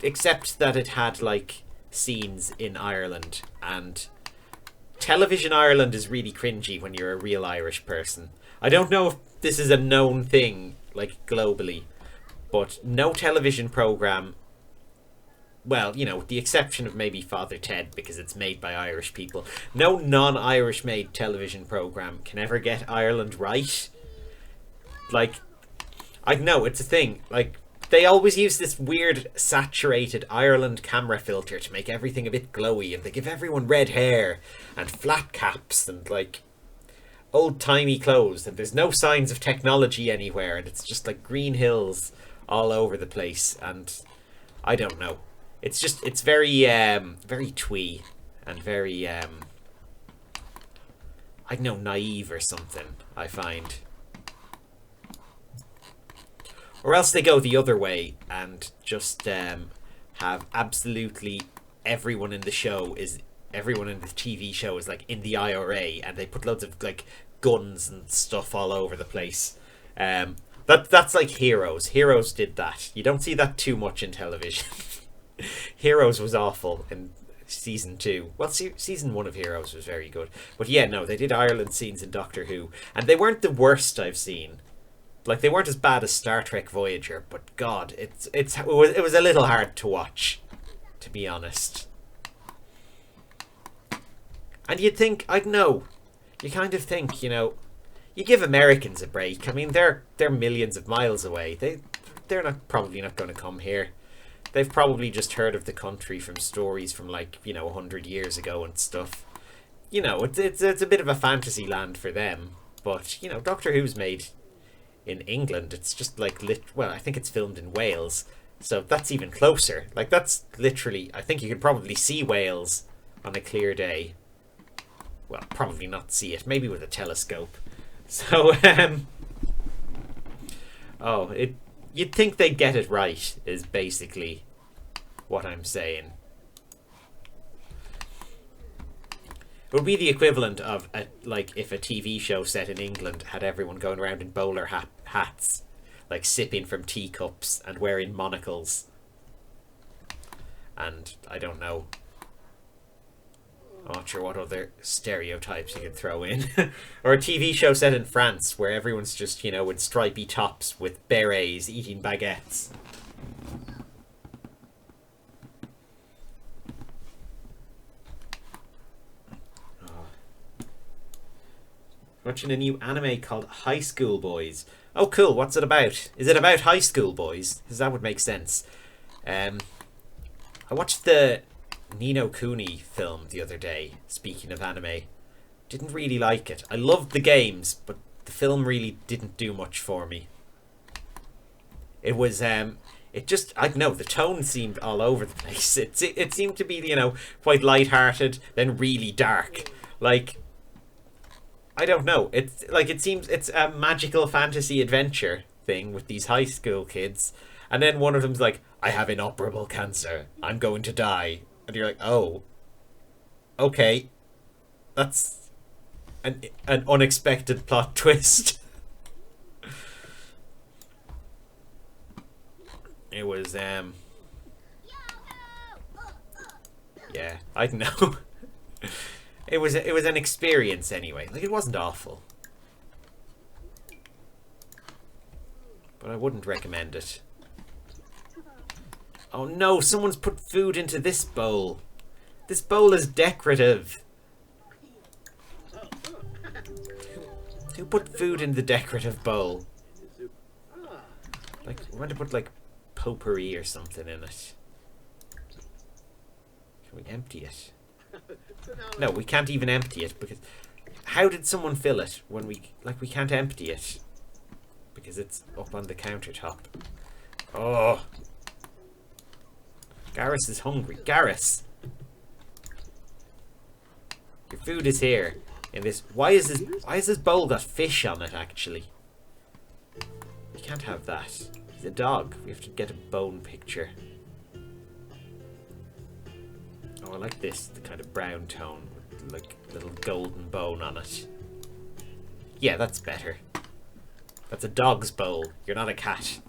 Except that it had like scenes in Ireland, and Television Ireland is really cringy when you're a real Irish person. I don't know if this is a known thing like globally, but no television program, well, you know, with the exception of maybe Father Ted because it's made by Irish people, no non-Irish made television program can ever get Ireland right. Like, I know it's a thing, like they always use this weird saturated Ireland camera filter to make everything a bit glowy, and they give everyone red hair and flat caps and like old-timey clothes, and there's no signs of technology anywhere, and it's just like green hills all over the place, and I don't know. It's just, it's very very twee and very I don't know, naive or something, I find. Or else they go the other way and just have absolutely everyone in the TV show is like in the IRA, and they put loads of like guns and stuff all over the place. That's like Heroes. Heroes did that. You don't see that too much in television. Heroes was awful in season 2. Well, season 1 of Heroes was very good. But yeah, no, they did Ireland scenes in Doctor Who, and they weren't the worst I've seen. Like, they weren't as bad as Star Trek Voyager, but God, it was a little hard to watch, to be honest. And you'd think, I don't know, you kind of think, you know, you give Americans a break. I mean, they're millions of miles away. They're probably not going to come here. They've probably just heard of the country from stories from, like, you know, 100 years ago and stuff. You know, it's a bit of a fantasy land for them. But, you know, Doctor Who's made in England. It's just like, well, I think it's filmed in Wales. So that's even closer. Like, that's literally, I think you could probably see Wales on a clear day. Well, probably not see it. Maybe with a telescope. So, you'd think they'd get it right, is basically what I'm saying. It would be the equivalent of, like, if a TV show set in England had everyone going around in bowler hats, like sipping from teacups and wearing monocles. And, I don't know, I'm not sure what other stereotypes you could throw in. Or a TV show set in France where everyone's just, you know, in stripy tops with berets eating baguettes. Watching a new anime called High School Boys. Oh, cool. What's it about? Is it about high school boys? Because that would make sense. I watched the Nino Kuni film the other day, speaking of anime. Didn't really like it. I loved the games, but the film really didn't do much for me. It was, it just, I don't know, the tone seemed all over the place. It seemed to be, you know, quite light-hearted, then really dark. Like, I don't know. It's like it seems it's a magical fantasy adventure thing with these high school kids, and then one of them's like, "I have inoperable cancer. I'm going to die," and you're like, "Oh, okay, that's an unexpected plot twist." It was yeah, I don't know. It was an experience anyway. Like, it wasn't awful, but I wouldn't recommend it. Oh no, someone's put food into this bowl. This bowl is decorative. Who put food in the decorative bowl? Like, we're going to put like potpourri or something in it. Can we empty it? No, we can't even empty it, because how did someone fill it when we can't empty it because it's up on the countertop. Oh, Garrus is hungry. Garrus, your food is here in this. Why is this bowl got fish on it? Actually, we can't have that. He's a dog. We have to get a bone picture. Oh, I like this, the kind of brown tone with like little golden bone on it. Yeah, that's better. That's a dog's bowl. You're not a cat.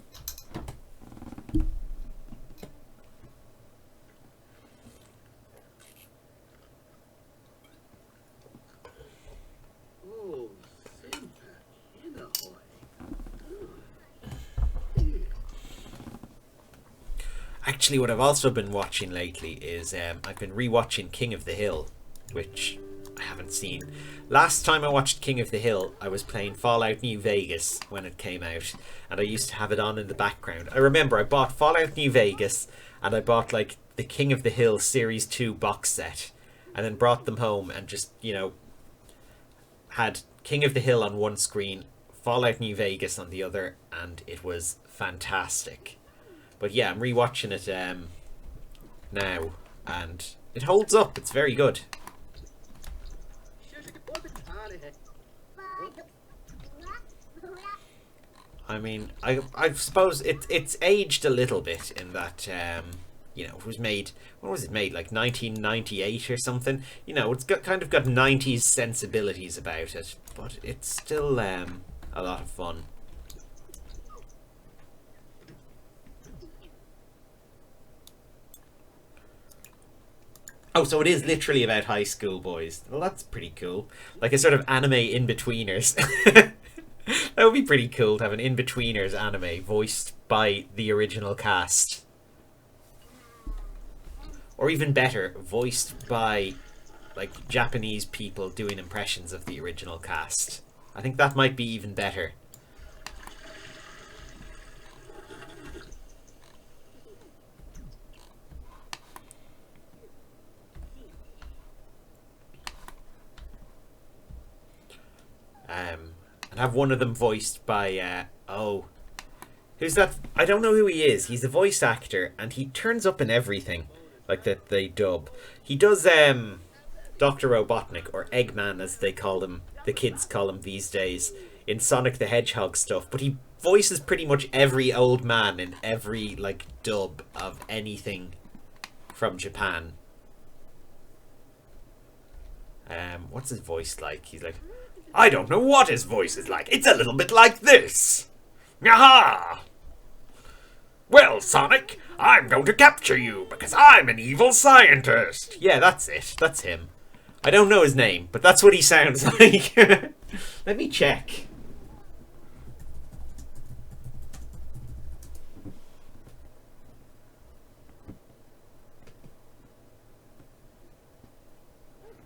Actually, what I've also been watching lately is I've been rewatching King of the Hill, which I haven't seen. Last time I watched King of the Hill, I was playing Fallout New Vegas when it came out, and I used to have it on in the background. I remember I bought Fallout New Vegas, and I bought like the King of the Hill Series 2 box set, and then brought them home and just, you know, had King of the Hill on one screen, Fallout New Vegas on the other, and it was fantastic. But yeah, I'm rewatching it now, and it holds up. It's very good. I mean, I suppose it's aged a little bit in that you know, it was made, when was it made? Like 1998 or something. You know, it's got kind of got 90s sensibilities about it, but it's still a lot of fun. Oh, so it is literally about high school boys. Well, that's pretty cool. Like a sort of anime in-betweeners. That would be pretty cool to have an in-betweeners anime voiced by the original cast. Or even better, voiced by like Japanese people doing impressions of the original cast. I think that might be even better. And have one of them voiced by oh, who's that? I don't know who he is. He's a voice actor, and he turns up in everything like that they dub. He does Dr. Robotnik, or Eggman as they call him, the kids call him these days, in Sonic the Hedgehog stuff, but he voices pretty much every old man in every like dub of anything from Japan. What's his voice like? He's like, I don't know what his voice is like. It's a little bit like this. Aha! Well, Sonic, I'm going to capture you because I'm an evil scientist. Yeah, that's it. That's him. I don't know his name, but that's what he sounds like. Let me check.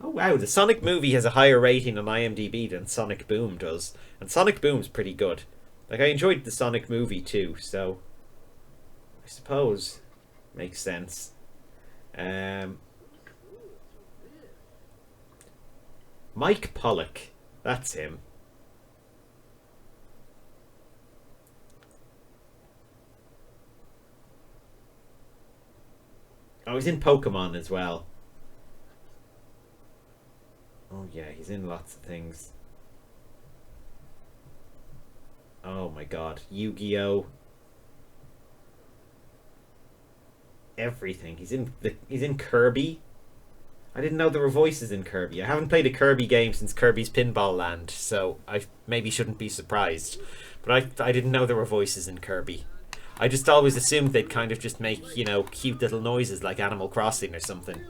Oh wow, the Sonic movie has a higher rating on IMDb than Sonic Boom does. And Sonic Boom's pretty good. Like, I enjoyed the Sonic movie too, so I suppose makes sense. Mike Pollock. That's him. Oh, he's in Pokemon as well. Oh yeah, he's in lots of things. Oh my god. Yu-Gi-Oh! Everything. He's in Kirby. I didn't know there were voices in Kirby. I haven't played a Kirby game since Kirby's Pinball Land, so I maybe shouldn't be surprised. But I didn't know there were voices in Kirby. I just always assumed they'd kind of just make, you know, cute little noises like Animal Crossing or something.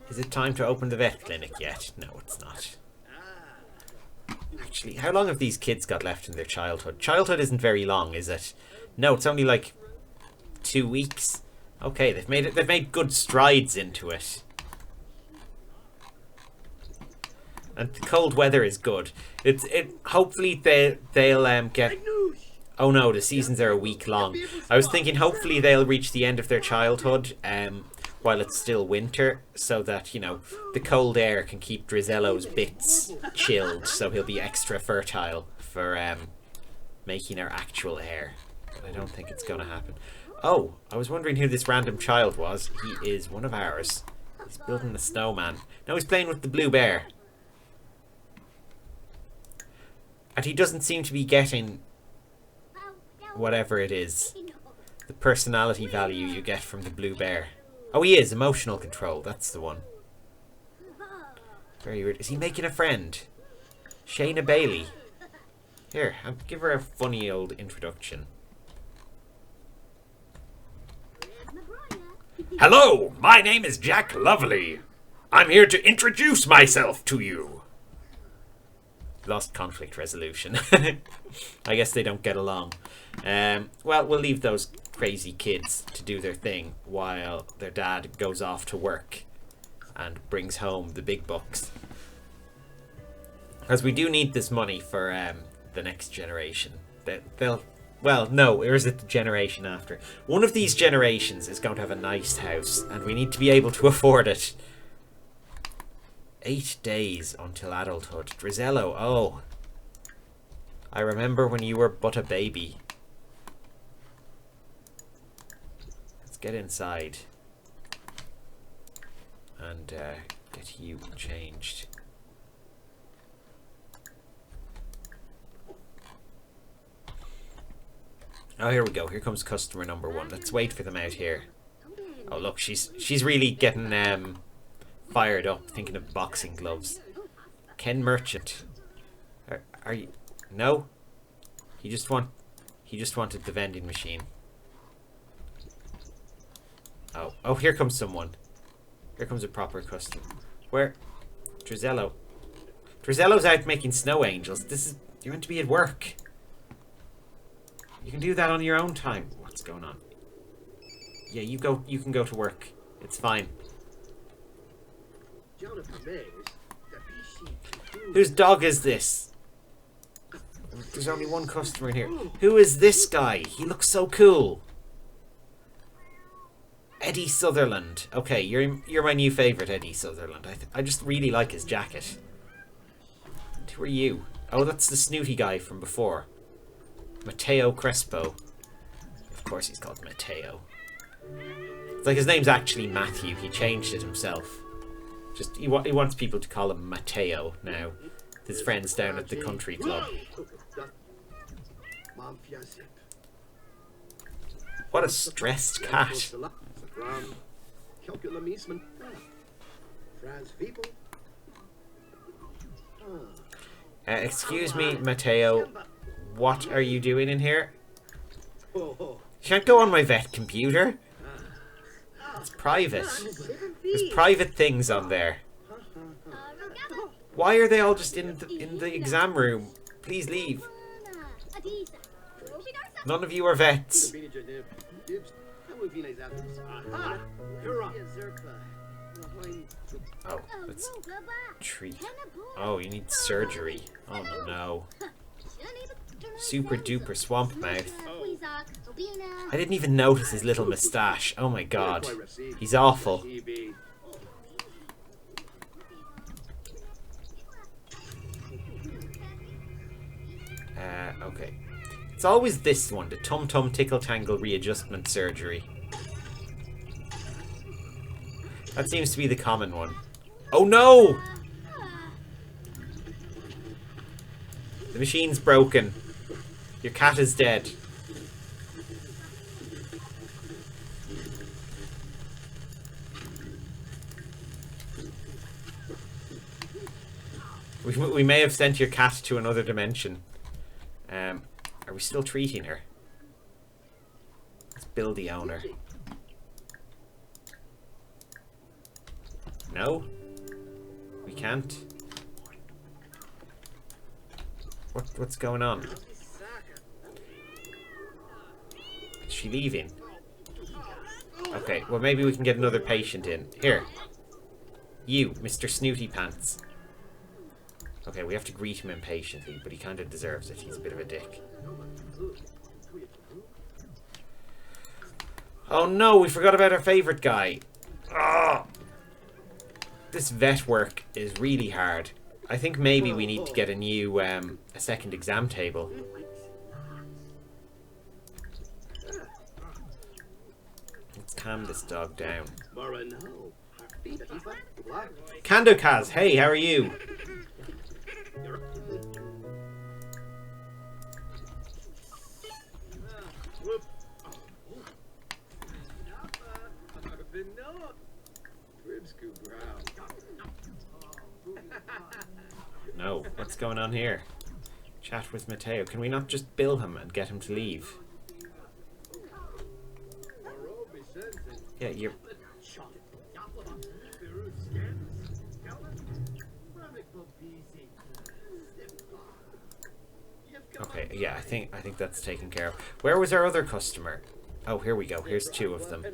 Is it time to open the vet clinic yet? No, it's not. Actually, how long have these kids got left in their childhood? Childhood isn't very long, is it? No, it's only like 2 weeks. Okay, they've made good strides into it. And the cold weather is good. Hopefully they'll get. Oh no, the seasons are a week long. I was thinking hopefully they'll reach the end of their childhood while it's still winter, so that, you know, the cold air can keep Drizello's bits chilled, so he'll be extra fertile for making our actual heir. But I don't think it's gonna happen. Oh, I was wondering who this random child was. He is one of ours. He's building a snowman. Now he's playing with the blue bear. And he doesn't seem to be getting whatever it is. The personality value you get from the blue bear. Oh, he is. Emotional control. That's the one. Very weird. Is he making a friend? Shayna Bailey. Here, I'll give her a funny old introduction. Hello, my name is Jack Lovely. I'm here to introduce myself to you. Lost conflict resolution. I guess they don't get along. Well, we'll leave those crazy kids to do their thing while their dad goes off to work and brings home the big bucks. Because we do need this money for the next generation. Well, no, or is it the generation after? One of these generations is going to have a nice house, and we need to be able to afford it. 8 days until adulthood. Drizello, oh. I remember when you were but a baby. Let's get inside. And get you changed. Oh, here we go. Here comes customer number 1. Let's wait for them out here. Oh, look, she's really getting fired up, thinking of boxing gloves. Ken Merchant. Are you? No. He just wanted the vending machine. Oh, here comes someone. Here comes a proper customer. Where? Drizello. Drizello's out making snow angels. You're meant to be at work. You can do that on your own time. What's going on? Yeah, you can go to work. It's fine. Whose dog is this? There's only one customer in here. Who is this guy? He looks so cool. Eddie Sutherland. Okay, you're my new favourite, Eddie Sutherland. I just really like his jacket. And who are you? Oh, that's the snooty guy from before. Matteo Crespo. Of course he's called Matteo. It's like his name's actually Matthew. He changed it himself. Just he wants people to call him Matteo now. His friends down at the country club. What a stressed cat. Excuse me, Matteo. What are you doing in here? You can't go on my vet computer. It's private. There's private things on there. Why are they all just in the exam room? Please leave. None of you are vets. Oh, let's treat. Oh, you need surgery. Oh no. Super duper swamp mouth. I didn't even notice his little moustache. Oh my god. He's awful. Okay. It's always this one, the Tum Tum Tickle Tangle Readjustment Surgery. That seems to be the common one. Oh no! The machine's broken. Your cat is dead. We may have sent your cat to another dimension. Are we still treating her? Let's build the owner. No? We can't? What's going on? Is she leaving? Okay, well maybe we can get another patient in. Here. You, Mr. Snooty Pants. Okay, we have to greet him impatiently, but he kind of deserves it. He's a bit of a dick. Oh no, we forgot about our favourite guy. Oh, this vet work is really hard. I think maybe we need to get a new, a second exam table. Let's calm this dog down. Kandokaz, hey, how are you? No, what's going on here? Chat with Matteo. Can we not just bill him and get him to leave? Yeah, you're... Okay, yeah, I think that's taken care of. Where was our other customer? Oh, here we go. Here's two of them.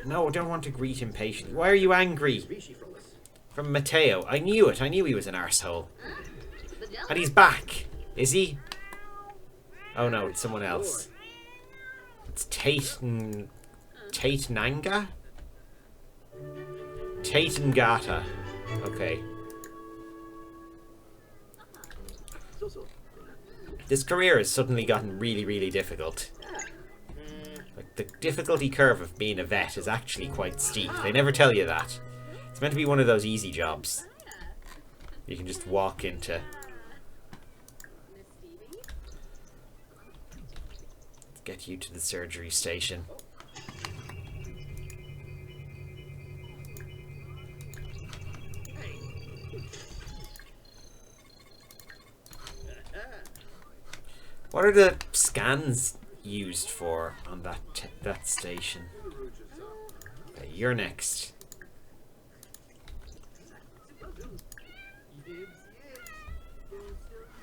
No, I don't want to greet him patiently. Why are you angry? From Matteo. I knew it. I knew he was an arsehole. And he's back. Is he? Oh no, it's someone else. It's Tate Nanga? Tate Ngata. Okay. This career has suddenly gotten really, really difficult. Like, the difficulty curve of being a vet is actually quite steep. They never tell you that. It's meant to be one of those easy jobs. You can just walk into. Let's get you to the surgery station. What are the scans used for on that station? Okay, you're next.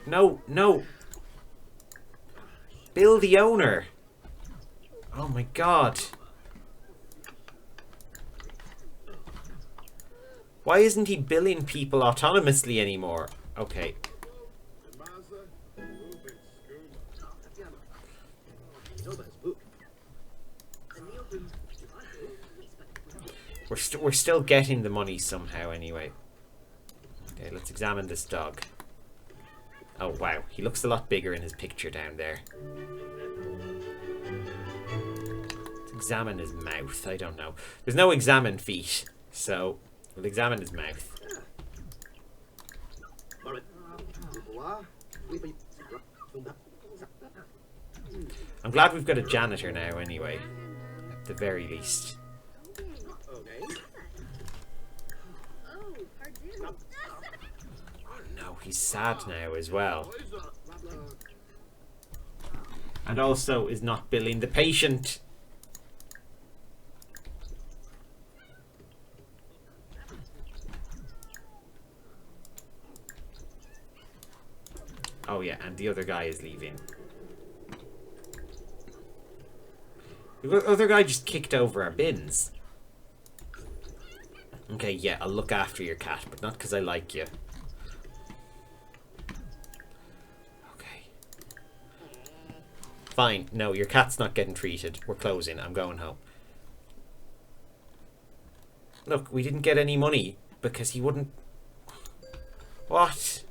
No, no. Bill the owner. Oh my god. Why isn't he billing people autonomously anymore? Okay. We're still getting the money somehow anyway. Okay, let's examine this dog. Oh wow, he looks a lot bigger in his picture down there. Let's examine his mouth. I don't know. There's no examine feet, so we'll examine his mouth. I'm glad we've got a janitor now anyway, at the very least. Oh no, he's sad now as well. And also is not billing the patient. Oh yeah, and the other guy is leaving. The other guy just kicked over our bins. Okay, yeah, I'll look after your cat, but not because I like you. Okay. Fine. No, your cat's not getting treated. We're closing. I'm going home. Look, we didn't get any money because he wouldn't... What?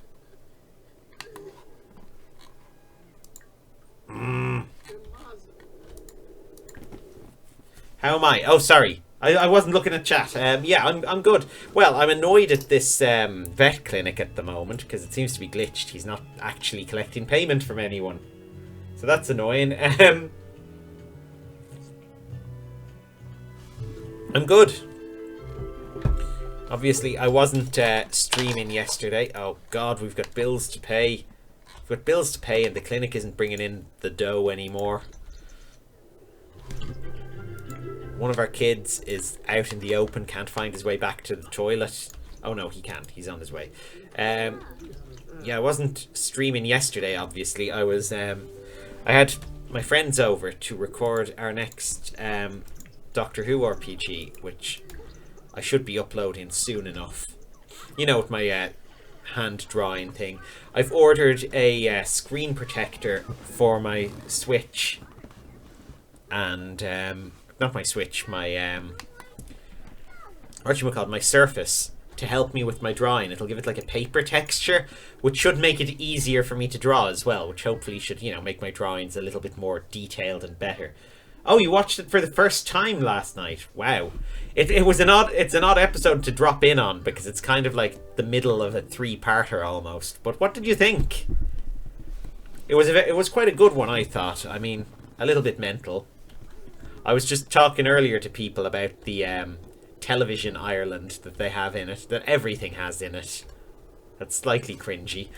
How am I? Oh, sorry. I wasn't looking at chat. Yeah, I'm good. Well, I'm annoyed at this vet clinic at the moment because it seems to be glitched. He's not actually collecting payment from anyone. So that's annoying. I'm good. Obviously, I wasn't streaming yesterday. Oh, God, we've got bills to pay. We've got bills to pay and the clinic isn't bringing in the dough anymore. One of our kids is out in the open, can't find his way back to the toilet. Oh no, he can't. He's on his way. Yeah, I wasn't streaming yesterday, obviously. I was, I had my friends over to record our next Doctor Who RPG, which I should be uploading soon enough. You know, with my hand drawing thing. I've ordered a screen protector for my Switch. And, not my Switch, my, whatchamacallit, my Surface, to help me with my drawing. It'll give it like a paper texture, which should make it easier for me to draw as well, which hopefully should, you know, make my drawings a little bit more detailed and better. Oh, you watched it for the first time last night. Wow. It's an odd episode to drop in on, because it's kind of like the middle of a three-parter almost. But what did you think? It was quite a good one, I thought. I mean, a little bit mental. I was just talking earlier to people about the television Ireland that they have in it, that everything has in it. That's slightly cringy.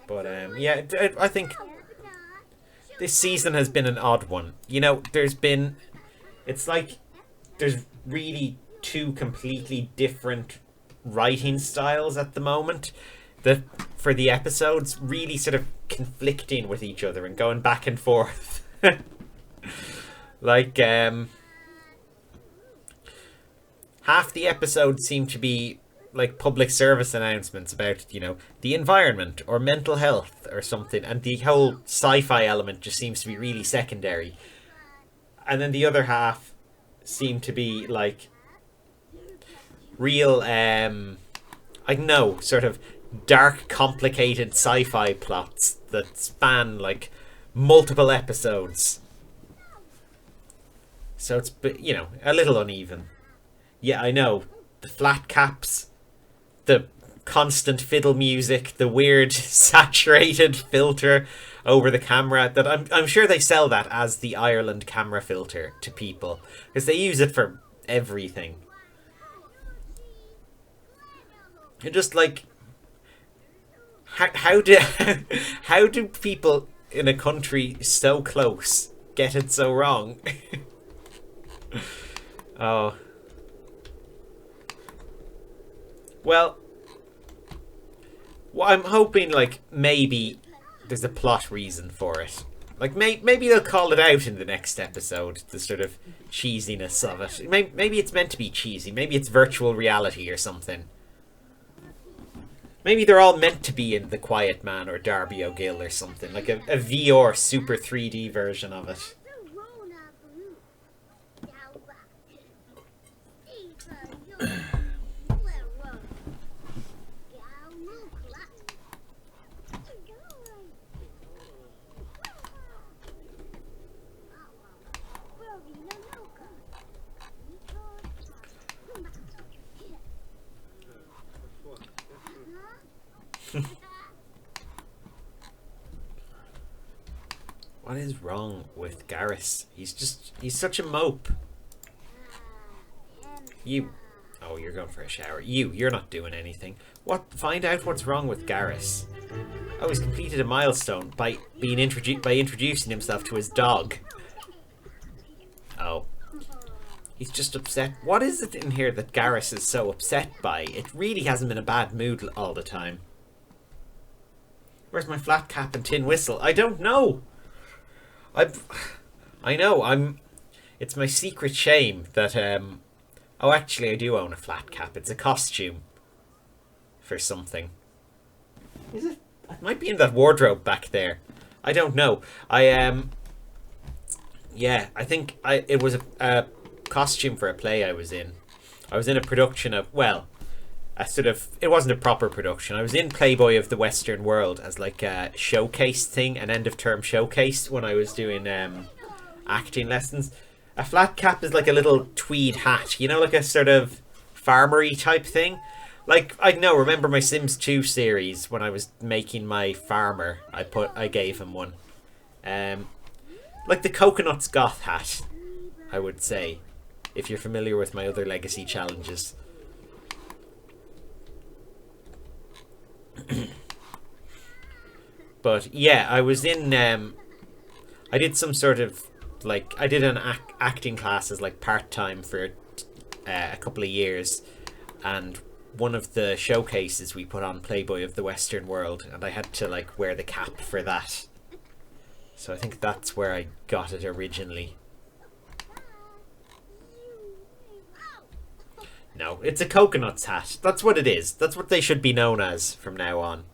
But yeah, I think this season has been an odd one. You know, it's like there's really two completely different writing styles at the moment that for the episodes really sort of conflicting with each other and going back and forth. Like half the episodes seem to be like public service announcements about, you know, the environment or mental health or something, and the whole sci-fi element just seems to be really secondary. And then the other half seem to be like real I don't know, sort of dark, complicated sci-fi plots that span like multiple episodes. So it's, you know, a little uneven. Yeah, I know. The flat caps, the constant fiddle music, the weird saturated filter over the camera, that I'm sure they sell that as the Ireland camera filter to people because they use it for everything. You're just like, how do people in a country so close get it so wrong? Oh. Well, I'm hoping, like, maybe there's a plot reason for it. Like, maybe they'll call it out in the next episode, the sort of cheesiness of it. Maybe it's meant to be cheesy. Maybe it's virtual reality or something. Maybe they're all meant to be in The Quiet Man or Darby O'Gill or something. Like a VR super 3D version of it. What is wrong with Garrus? He's such a mope. You. Oh, you're going for a shower. You're not doing anything. What? Find out what's wrong with Garrus. Oh, he's completed a milestone by introducing himself to his dog. Oh. He's just upset. What is it in here that Garrus is so upset by? It really hasn't been a bad mood all the time. Where's my flat cap and tin whistle? I don't know. I know. It's my secret shame that oh, actually, I do own a flat cap. It's a costume for something. Is it? It might be in that wardrobe back there. I don't know. Yeah, I think it was a costume for a play I was in. I was in a production of, well, it wasn't a proper production. I was in Playboy of the Western World as like a showcase thing, an end of term showcase when I was doing acting lessons. A flat cap is like a little tweed hat, you know, like a sort of farmery type thing. Like, I know, remember my Sims 2 series when I was making my farmer, I gave him one. Like the Coconuts Goth hat, I would say, if you're familiar with my other Legacy challenges. But yeah, I was in, I did some sort of, like, I did an acting class as like part-time for a couple of years, and one of the showcases we put on Playboy of the Western World, and I had to like wear the cap for that. So I think that's where I got it originally. No, it's a coconuts hat. That's what it is. That's what they should be known as from now on.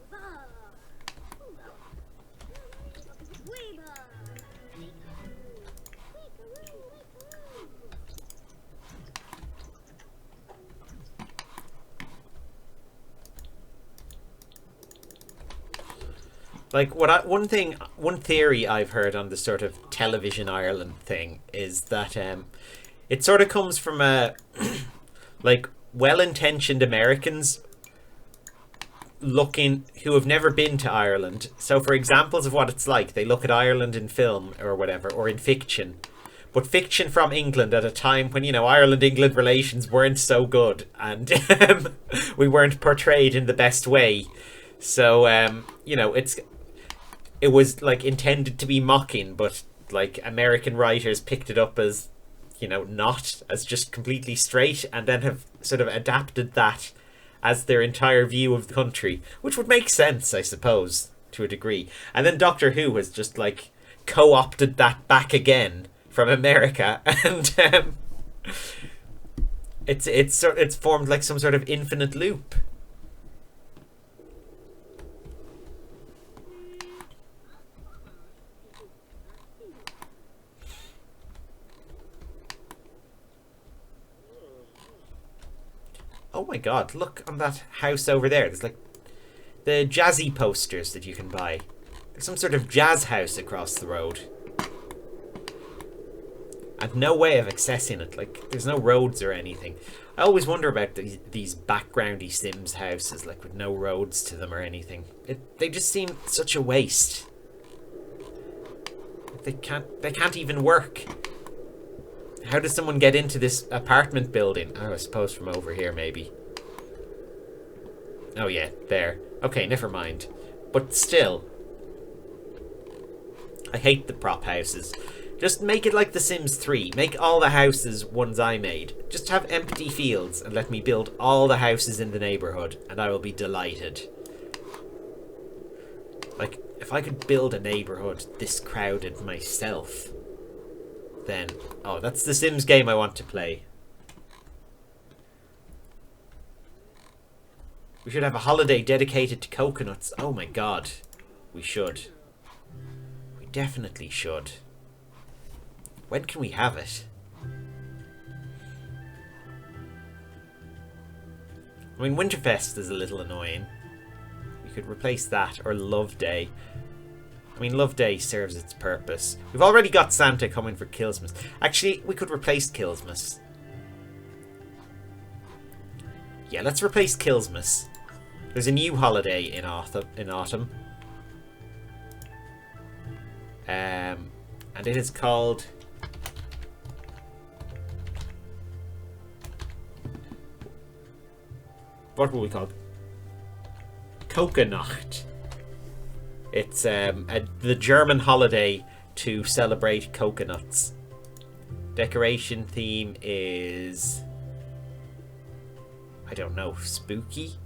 Like, one theory I've heard on the sort of Television Ireland thing is that it sort of comes from like well-intentioned Americans who have never been to Ireland. So for examples of what it's like, they look at Ireland in film or whatever, or in fiction. But fiction from England at a time when, you know, Ireland-England relations weren't so good, and we weren't portrayed in the best way. So, you know, it was like intended to be mocking, but like American writers picked it up as, you know, not as just completely straight, and then have sort of adapted that as their entire view of the country, which would make sense, I suppose, to a degree. And then Doctor Who has just like co-opted that back again from America, and it's formed like some sort of infinite loop. Oh my god, look on that house over there. There's like the jazzy posters that you can buy. There's some sort of jazz house across the road. And no way of accessing it. Like, there's no roads or anything. I always wonder about these backgroundy Sims houses, like with no roads to them or anything. They just seem such a waste. They can't even work. How does someone get into this apartment building? Oh, I suppose from over here, maybe. Oh yeah, there. Okay, never mind. But still, I hate the prop houses. Just make it like The Sims 3. Make all the houses ones I made. Just have empty fields and let me build all the houses in the neighborhood, and I will be delighted. Like, if I could build a neighborhood this crowded myself, then, oh, that's the Sims game I want to play. We should have a holiday dedicated to coconuts. Oh my god. We should. We definitely should. When can we have it? I mean, Winterfest is a little annoying. We could replace that, or Love Day. I mean, Love Day serves its purpose. We've already got Santa coming for Killsmas. Actually, we could replace Killsmas. Yeah, let's replace Killsmas. There's a new holiday in autumn. And it is called... What will we call it? Coconut. It's the German holiday to celebrate coconuts. Decoration theme is... I don't know, spooky?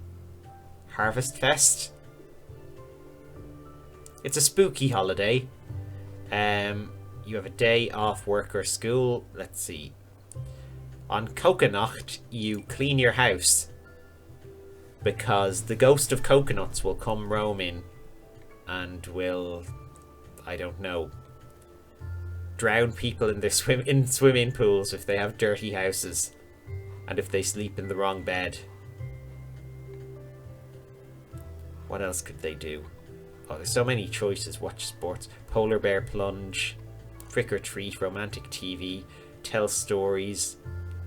Harvest Fest? It's a spooky holiday. You have a day off work or school. Let's see. On Coconut, you clean your house because the ghost of coconuts will come roaming and will, I don't know, drown people in their swimming pools if they have dirty houses and if they sleep in the wrong bed. What else could they do? Oh, there's so many choices. Watch sports, polar bear plunge, trick or treat, romantic TV, tell stories,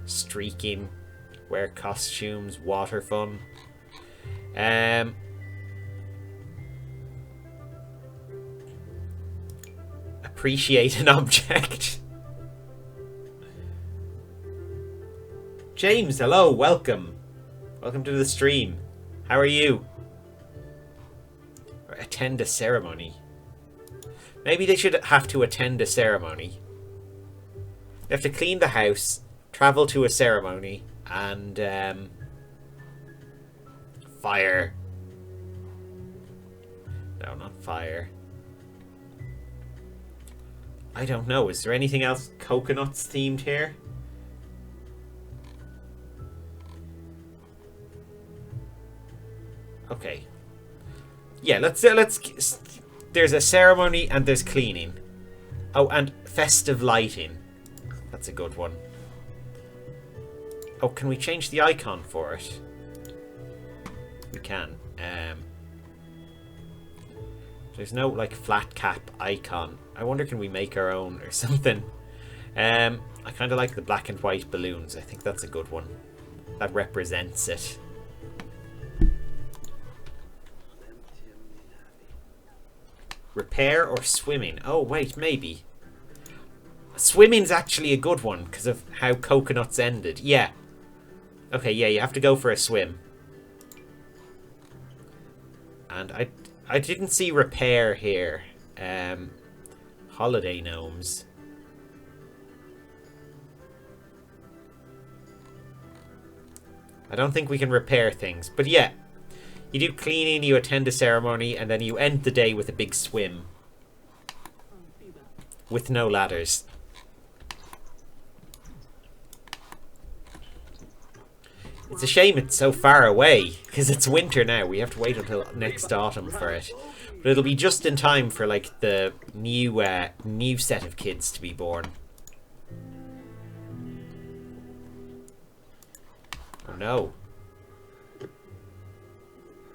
streaking, wear costumes, water fun. Appreciate an object. James, hello, welcome. Welcome to the stream. How are you? Attend a ceremony. Maybe they should have to attend a ceremony. They have to clean the house, travel to a ceremony, and fire. No, not fire. I don't know. Is there anything else coconuts themed here? Okay. Yeah, let's there's a ceremony and there's cleaning. Oh, and festive lighting. That's a good one. Oh, can we change the icon for it? We can. There's no like flat cap icon. I wonder, can we make our own or something? I kind of like the black and white balloons. I think that's a good one. That represents it. Repair or swimming? Oh, wait, maybe. Swimming's actually a good one because of how coconuts ended. Yeah. Okay, yeah, you have to go for a swim. And I didn't see repair here. Holiday gnomes. I don't think we can repair things. But yeah. You do cleaning, you attend a ceremony, and then you end the day with a big swim. With no ladders. It's a shame it's so far away, because it's winter now. We have to wait until next autumn for it. But it'll be just in time for, like, the new set of kids to be born. Oh no.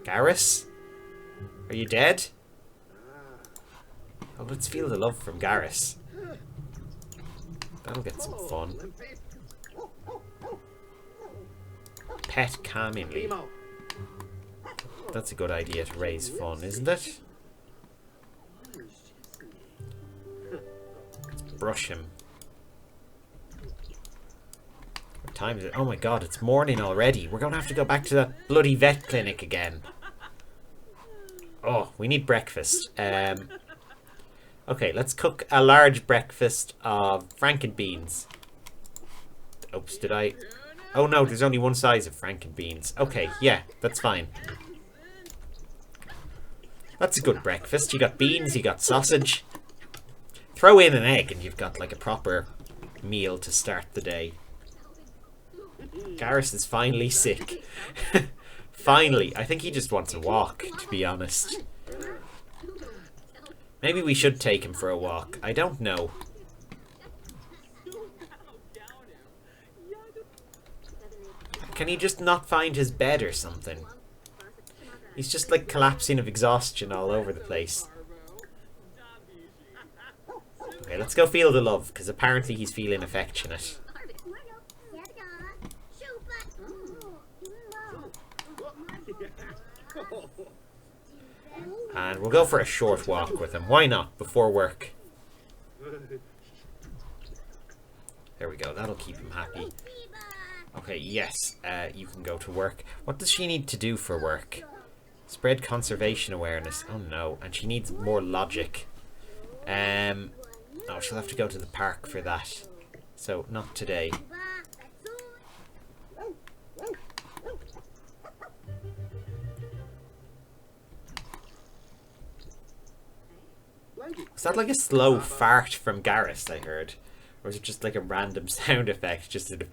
Garrus? Are you dead? Oh, let's feel the love from Garrus. That'll get some fun. Pet calmingly. That's a good idea to raise fun, isn't it? Let's brush him. What time is it? Oh my god, it's morning already. We're going to have to go back to that bloody vet clinic again. Oh, we need breakfast. Okay, let's cook a large breakfast of frankenbeans. Oops, did I... Oh no, there's only one size of frankenbeans. Okay, yeah, that's fine. That's a good breakfast. You got beans, you got sausage. Throw in an egg and you've got like a proper meal to start the day. Garrus is finally sick. Finally. I think he just wants a walk, to be honest. Maybe we should take him for a walk. I don't know. Can he just not find his bed or something? He's just like collapsing of exhaustion all over the place. Okay, let's go feel the love, because apparently he's feeling affectionate. And we'll go for a short walk with him. Why not? Before work. There we go. That'll keep him happy. Okay, yes. You can go to work. What does she need to do for work? Spread conservation awareness. Oh no. And she needs more logic. Oh, she'll have to go to the park for that. So, not today. Was that like a slow fart from Garrus, I heard? Or is it just like a random sound effect? Just sort of...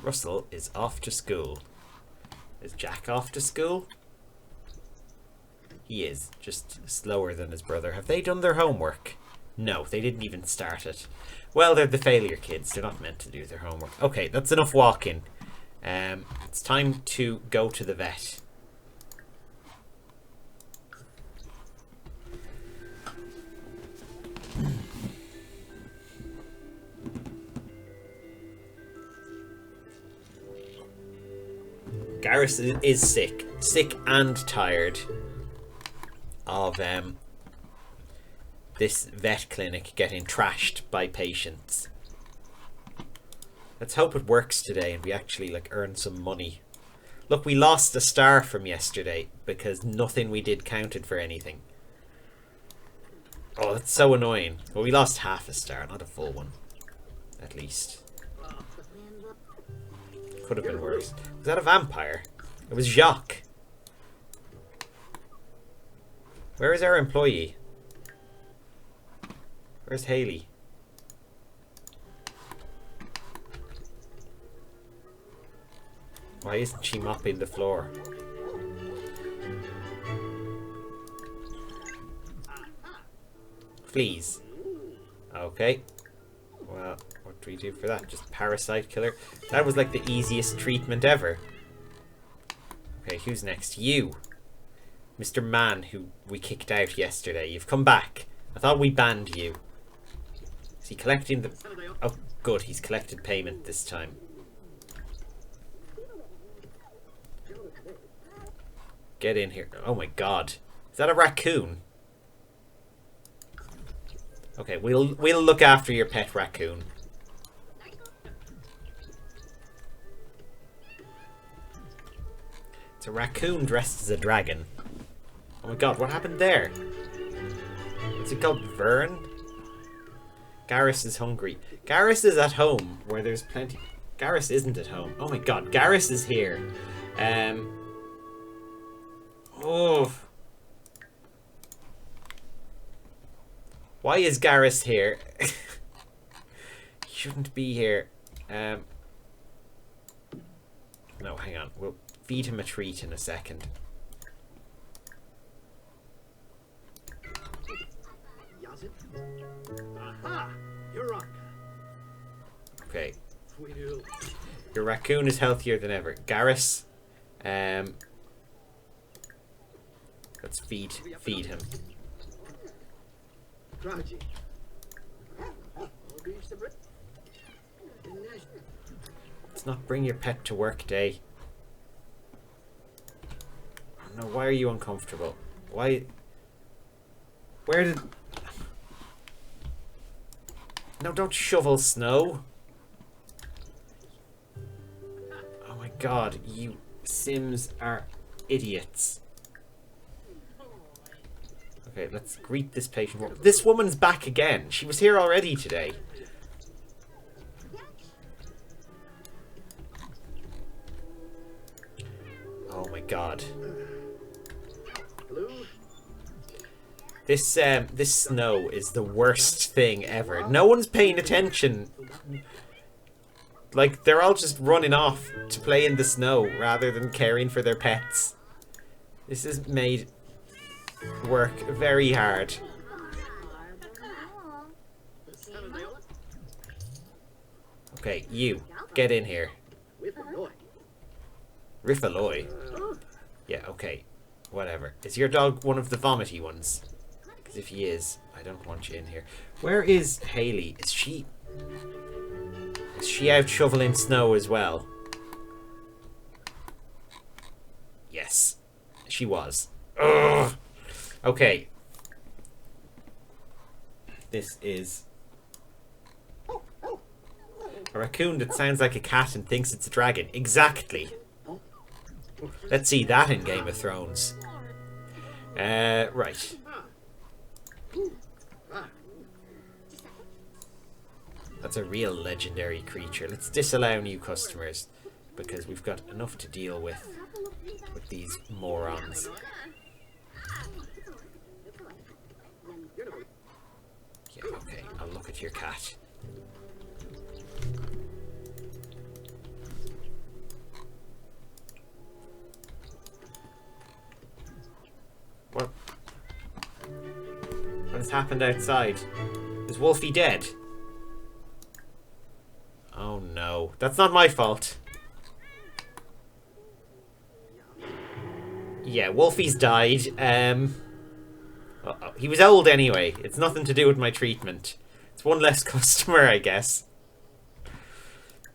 Russell is off to school. Is Jack off to school? He is, just slower than his brother. Have they done their homework? No, they didn't even start it. Well, they're the failure kids. They're not meant to do their homework. Okay, that's enough walking. It's time to go to the vet. Garrus is sick. Sick and tired of this vet clinic getting trashed by patients. Let's hope it works today and we actually like earn some money. Look, we lost a star from yesterday because nothing we did counted for anything. Oh, that's so annoying. Well, we lost half a star, not a full one. At least. Could have been worse. Was that a vampire? It was Jacques. Where is our employee? Where's Haley? Why isn't she mopping the floor? Please. Okay. Well, what do we do for that? Just parasite killer? That was like the easiest treatment ever. Okay, who's next? You. Mr. Man, who we kicked out yesterday. You've come back. I thought we banned you. Is he collecting the... Oh, good. He's collected payment this time. Get in here. Oh my god. Is that a raccoon? Okay, we'll look after your pet raccoon. It's a raccoon dressed as a dragon. Oh my god, what happened there? Is it called Vern? Garrus is hungry. Garrus is at home, where there's plenty... Garrus isn't at home. Oh my god, Garrus is here. Oh. Why is Garrus here? He shouldn't be here. No, hang on. We'll feed him a treat in a second. Okay. Your raccoon is healthier than ever. Garrus, let's feed him. It's not bring your pet to work day. No, why are you uncomfortable? Why? Where did... No, don't shovel snow. Oh my god, you Sims are idiots. Okay, let's greet this patient. This woman's back again. She was here already today. Oh my god. This snow is the worst thing ever. No one's paying attention. Like, they're all just running off to play in the snow rather than caring for their pets. This has made work very hard. Okay, you, get in here. Riffaloy? Yeah, okay. Whatever. Is your dog one of the vomity ones? Because if he is, I don't want you in here. Where is Haley? Is she Is she out shoveling snow as well? Yes, she was. Ugh. Okay. This is a raccoon that sounds like a cat and thinks it's a dragon. Exactly. Let's see that in Game of Thrones. Right. That's a real legendary creature. Let's disallow new customers because we've got enough to deal with these morons. Yeah, okay, I'll look at your cat. What has happened outside? Is Wolfie dead? Oh no, that's not my fault. Yeah, Wolfie's died. Uh-oh. He was old anyway. It's nothing to do with my treatment. It's one less customer, I guess.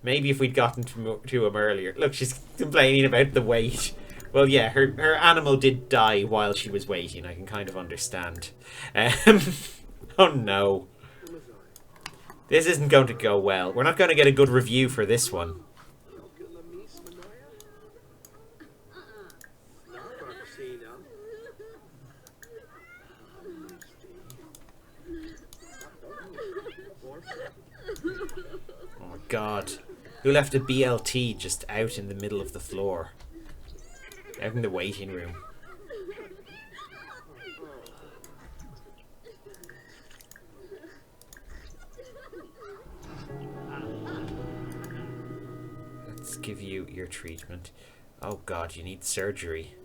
Maybe if we'd gotten to him earlier. Look, she's complaining about the wait. Well, yeah, her animal did die while she was waiting. I can kind of understand. Oh no. This isn't going to go well. We're not going to get a good review for this one. Oh my god. Who left a BLT just out in the middle of the floor? Out in the waiting room. Let's give you your treatment. Oh god, you need surgery.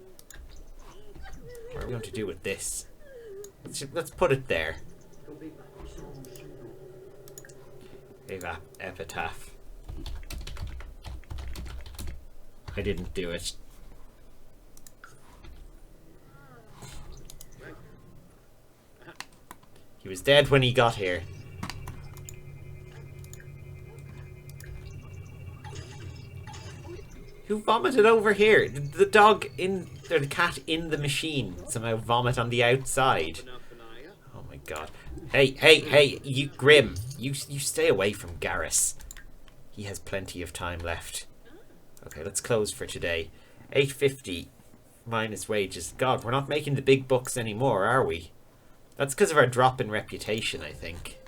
What are we going to do with this? Let's put it there. Epitaph. I didn't do it. He was dead when he got here. Who vomited over here? Did the dog in, or the cat in the machine somehow vomit on the outside? Oh my god. Hey, you Grim. You stay away from Garrus. He has plenty of time left. Okay, let's close for today. 850 minus wages. God, we're not making the big bucks anymore, are we? That's because of our drop in reputation, I think.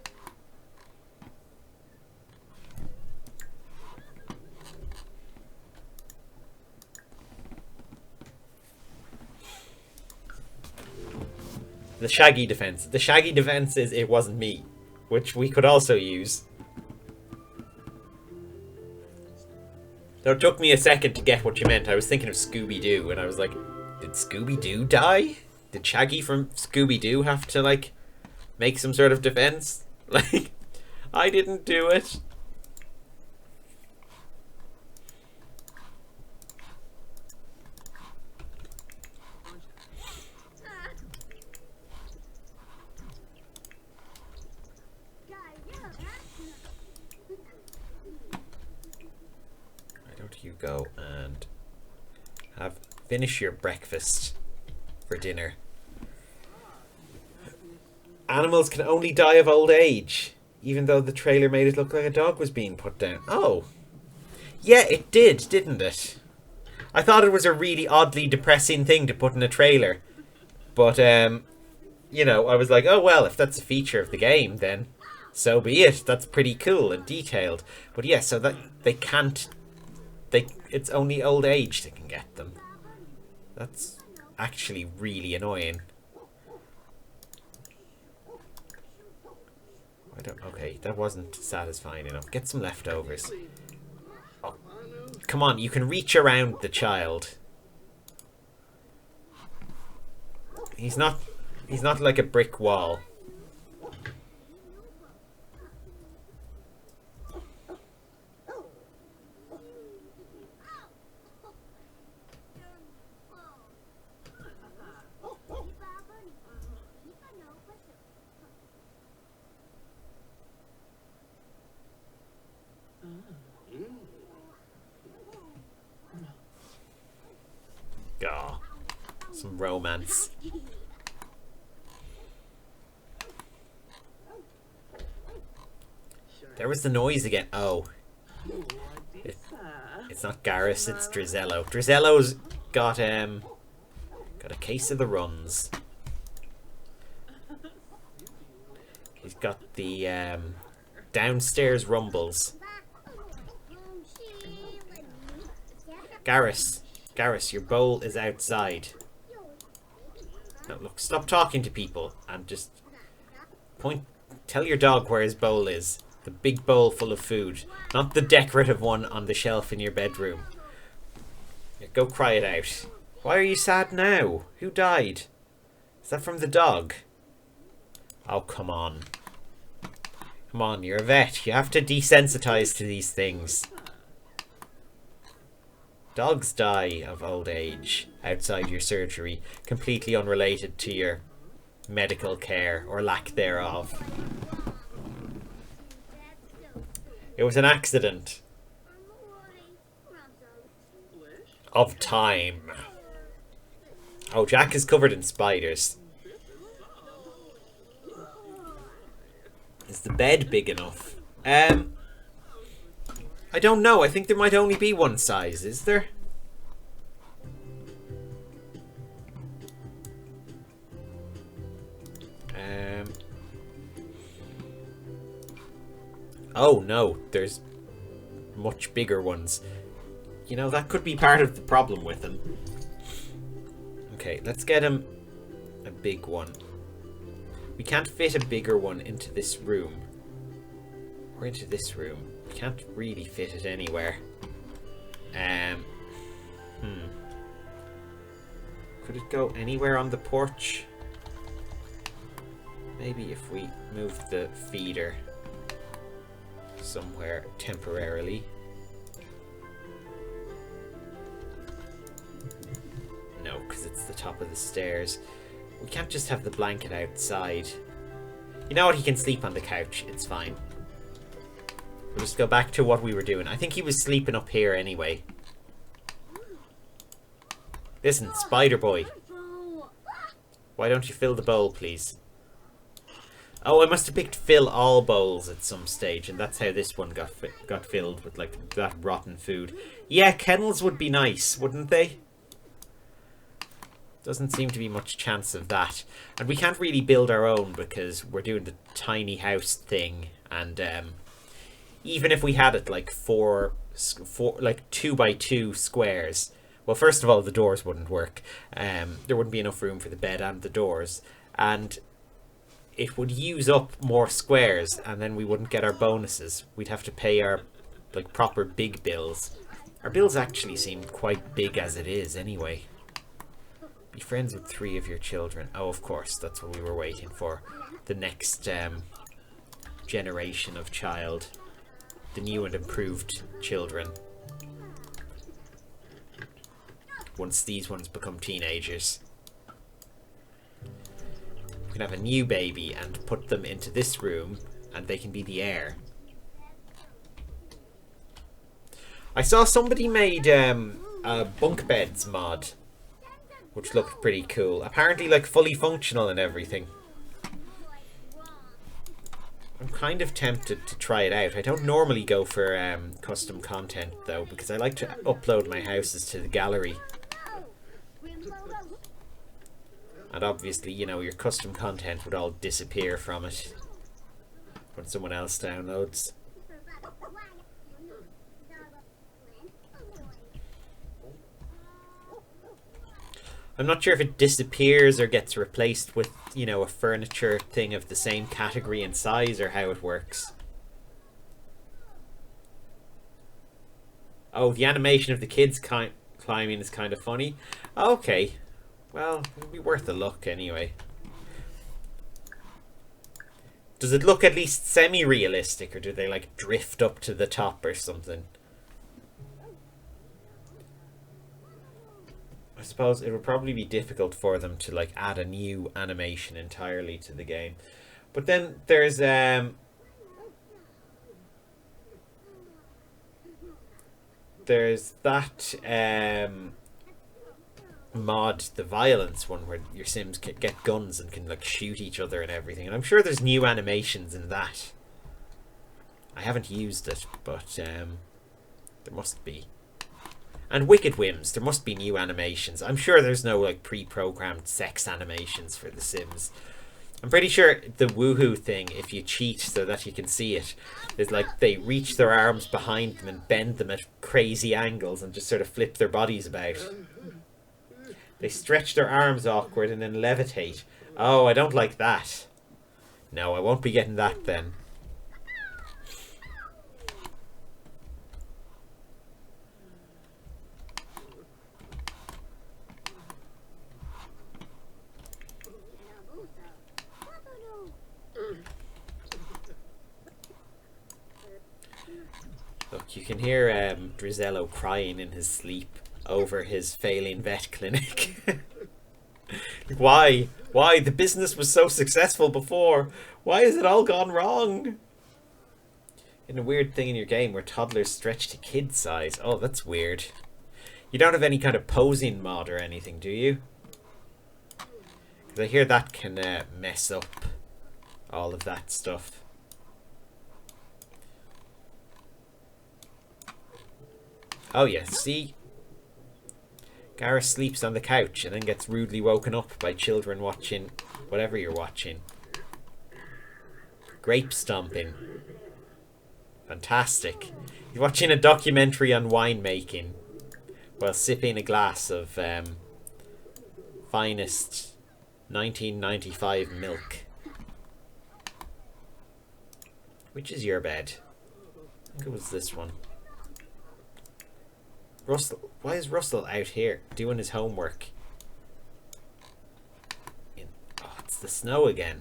The Shaggy defense. The Shaggy defense is it wasn't me, which we could also use. Though it took me a second to get what you meant. I was thinking of Scooby-Doo, and I was like, did Scooby-Doo die? Did Shaggy from Scooby-Doo have to, like, make some sort of defense? Like, I didn't do it. Why don't you go and finish your breakfast for dinner? Animals can only die of old age, even though the trailer made it look like a dog was being put down. Oh. Yeah, it did, didn't it? I thought it was a really oddly depressing thing to put in a trailer. But, you know, I was like, oh well, if that's a feature of the game, then so be it. That's pretty cool and detailed. But yeah, so that they can't... it's only old age that can get them. That's actually really annoying. Okay, that wasn't satisfying enough. Get some leftovers. Oh, come on, you can reach around the child. He's not like a brick wall. some romance. There was the noise again. Oh. It's not Garrus, it's Drizello. Drizello's got a case of the runs. He's got the downstairs rumbles. Garrus, your bowl is outside. Now look, stop talking to people and just tell your dog where his bowl is. The big bowl full of food, not the decorative one on the shelf in your bedroom. Yeah, go cry it out. Why are you sad now? Who died? Is that from the dog? Oh, come on. Come on, you're a vet. You have to desensitize to these things. Dogs die of old age outside your surgery, completely unrelated to your medical care or lack thereof. It was an accident of time. Oh, Jack is covered in spiders. Is the bed big enough? I don't know. I think there might only be one size, is there? Oh no, there's much bigger ones. You know, that could be part of the problem with him. Okay, let's get him a big one. We can't fit a bigger one into this room. Or into this room. We can't really fit it anywhere. Could it go anywhere on the porch? Maybe if we move the feeder somewhere temporarily. No, because it's the top of the stairs. We can't just have the blanket outside. You know what? He can sleep on the couch. It's fine. We'll just go back to what we were doing. I think he was sleeping up here anyway. Listen, Spider Boy. Why don't you fill the bowl, please? Oh, I must have picked fill all bowls at some stage, and that's how this one got filled with, like, that rotten food. Yeah, kennels would be nice, wouldn't they? Doesn't seem to be much chance of that. And we can't really build our own because we're doing the tiny house thing, and even if we had it like four like 2x2 squares, well, first of all, the doors wouldn't work. There wouldn't be enough room for the bed and the doors, and it would use up more squares, and then we wouldn't get our bonuses. We'd have to pay our like proper big bills. Our bills actually seem quite big as it is anyway. Be friends with 3 of your children. Oh, of course, that's what we were waiting for. The next generation of child. The new and improved children. Once these ones become teenagers. We can have a new baby and put them into this room, and they can be the heir. I saw somebody made a bunk beds mod, which looked pretty cool. Apparently, like, fully functional and everything. I'm kind of tempted to try it out. I don't normally go for custom content, though, because I like to upload my houses to the gallery. And obviously, you know, your custom content would all disappear from it when someone else downloads. I'm not sure if it disappears or gets replaced with, you know, a furniture thing of the same category and size, or how it works. Oh, the animation of the kids climbing is kind of funny. Okay. Well, it'll be worth a look anyway. Does it look at least semi-realistic, or do they, like, drift up to the top or something? I suppose it would probably be difficult for them to, like, add a new animation entirely to the game. But then there's that mod, the violence one, where your Sims can get guns and can like shoot each other and everything. And I'm sure there's new animations in that. I haven't used it, but there must be. And Wicked Whims, there must be new animations. I'm sure there's no like pre-programmed sex animations for The Sims. I'm pretty sure the woohoo thing, if you cheat so that you can see it, is like they reach their arms behind them and bend them at crazy angles and just sort of flip their bodies about. They stretch their arms awkward and then levitate. Oh, I don't like that. No, I won't be getting that then. Look, you can hear Drizello crying in his sleep over his failing vet clinic. Why? Why? The business was so successful before. Why has it all gone wrong? In a weird thing in your game where toddlers stretch to kid size. Oh, that's weird. You don't have any kind of posing mod or anything, do you? Because I hear that can mess up all of that stuff. Oh yeah, see? Gareth sleeps on the couch and then gets rudely woken up by children watching whatever you're watching. Grape stomping. Fantastic. He's watching a documentary on winemaking while sipping a glass of finest 1995 milk. Which is your bed? I think it was this one. Russell, why is Russell out here doing his homework? Oh, it's the snow again.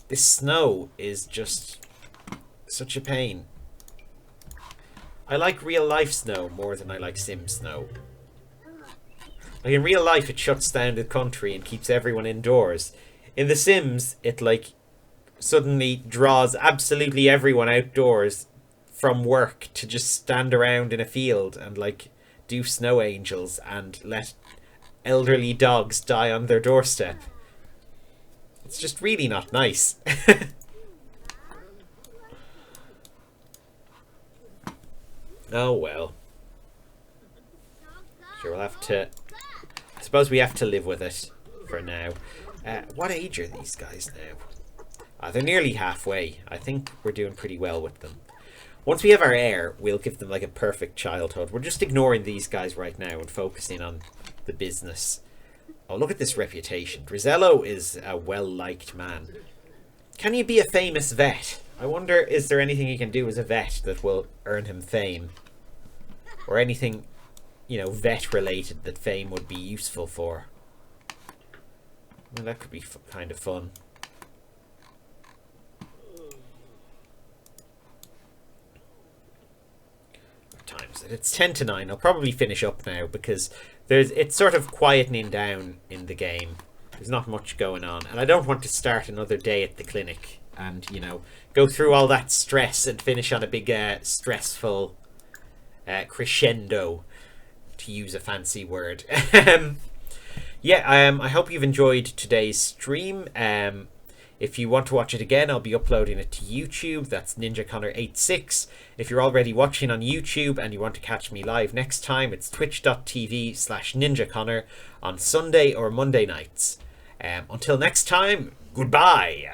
This snow is just such a pain. I like real life snow more than I like sim snow. Like in real life it shuts down the country and keeps everyone indoors. In The Sims it like suddenly draws absolutely everyone outdoors from work to just stand around in a field and like do snow angels and let elderly dogs die on their doorstep. It's just really not nice. Oh well. Sure, we'll have to... I suppose we have to live with it for now. What age are these guys now? They're nearly halfway. I think we're doing pretty well with them. Once we have our heir, we'll give them like a perfect childhood. We're just ignoring these guys right now and focusing on the business. Oh, look at this reputation. Drizello is a well-liked man. Can you be a famous vet? I wonder, is there anything he can do as a vet that will earn him fame? Or anything, you know, vet-related that fame would be useful for? Well, that could be kind of fun. Times it. It's 10 to 9. I'll probably finish up now because it's sort of quietening down in the game. There's not much going on. And I don't want to start another day at the clinic and, you know, go through all that stress and finish on a big stressful crescendo, to use a fancy word. Yeah, I hope you've enjoyed today's stream. If you want to watch it again, I'll be uploading it to YouTube. That's NinjaConnor86. If you're already watching on YouTube and you want to catch me live next time, it's twitch.tv/NinjaConnor on Sunday or Monday nights. Until next time, goodbye.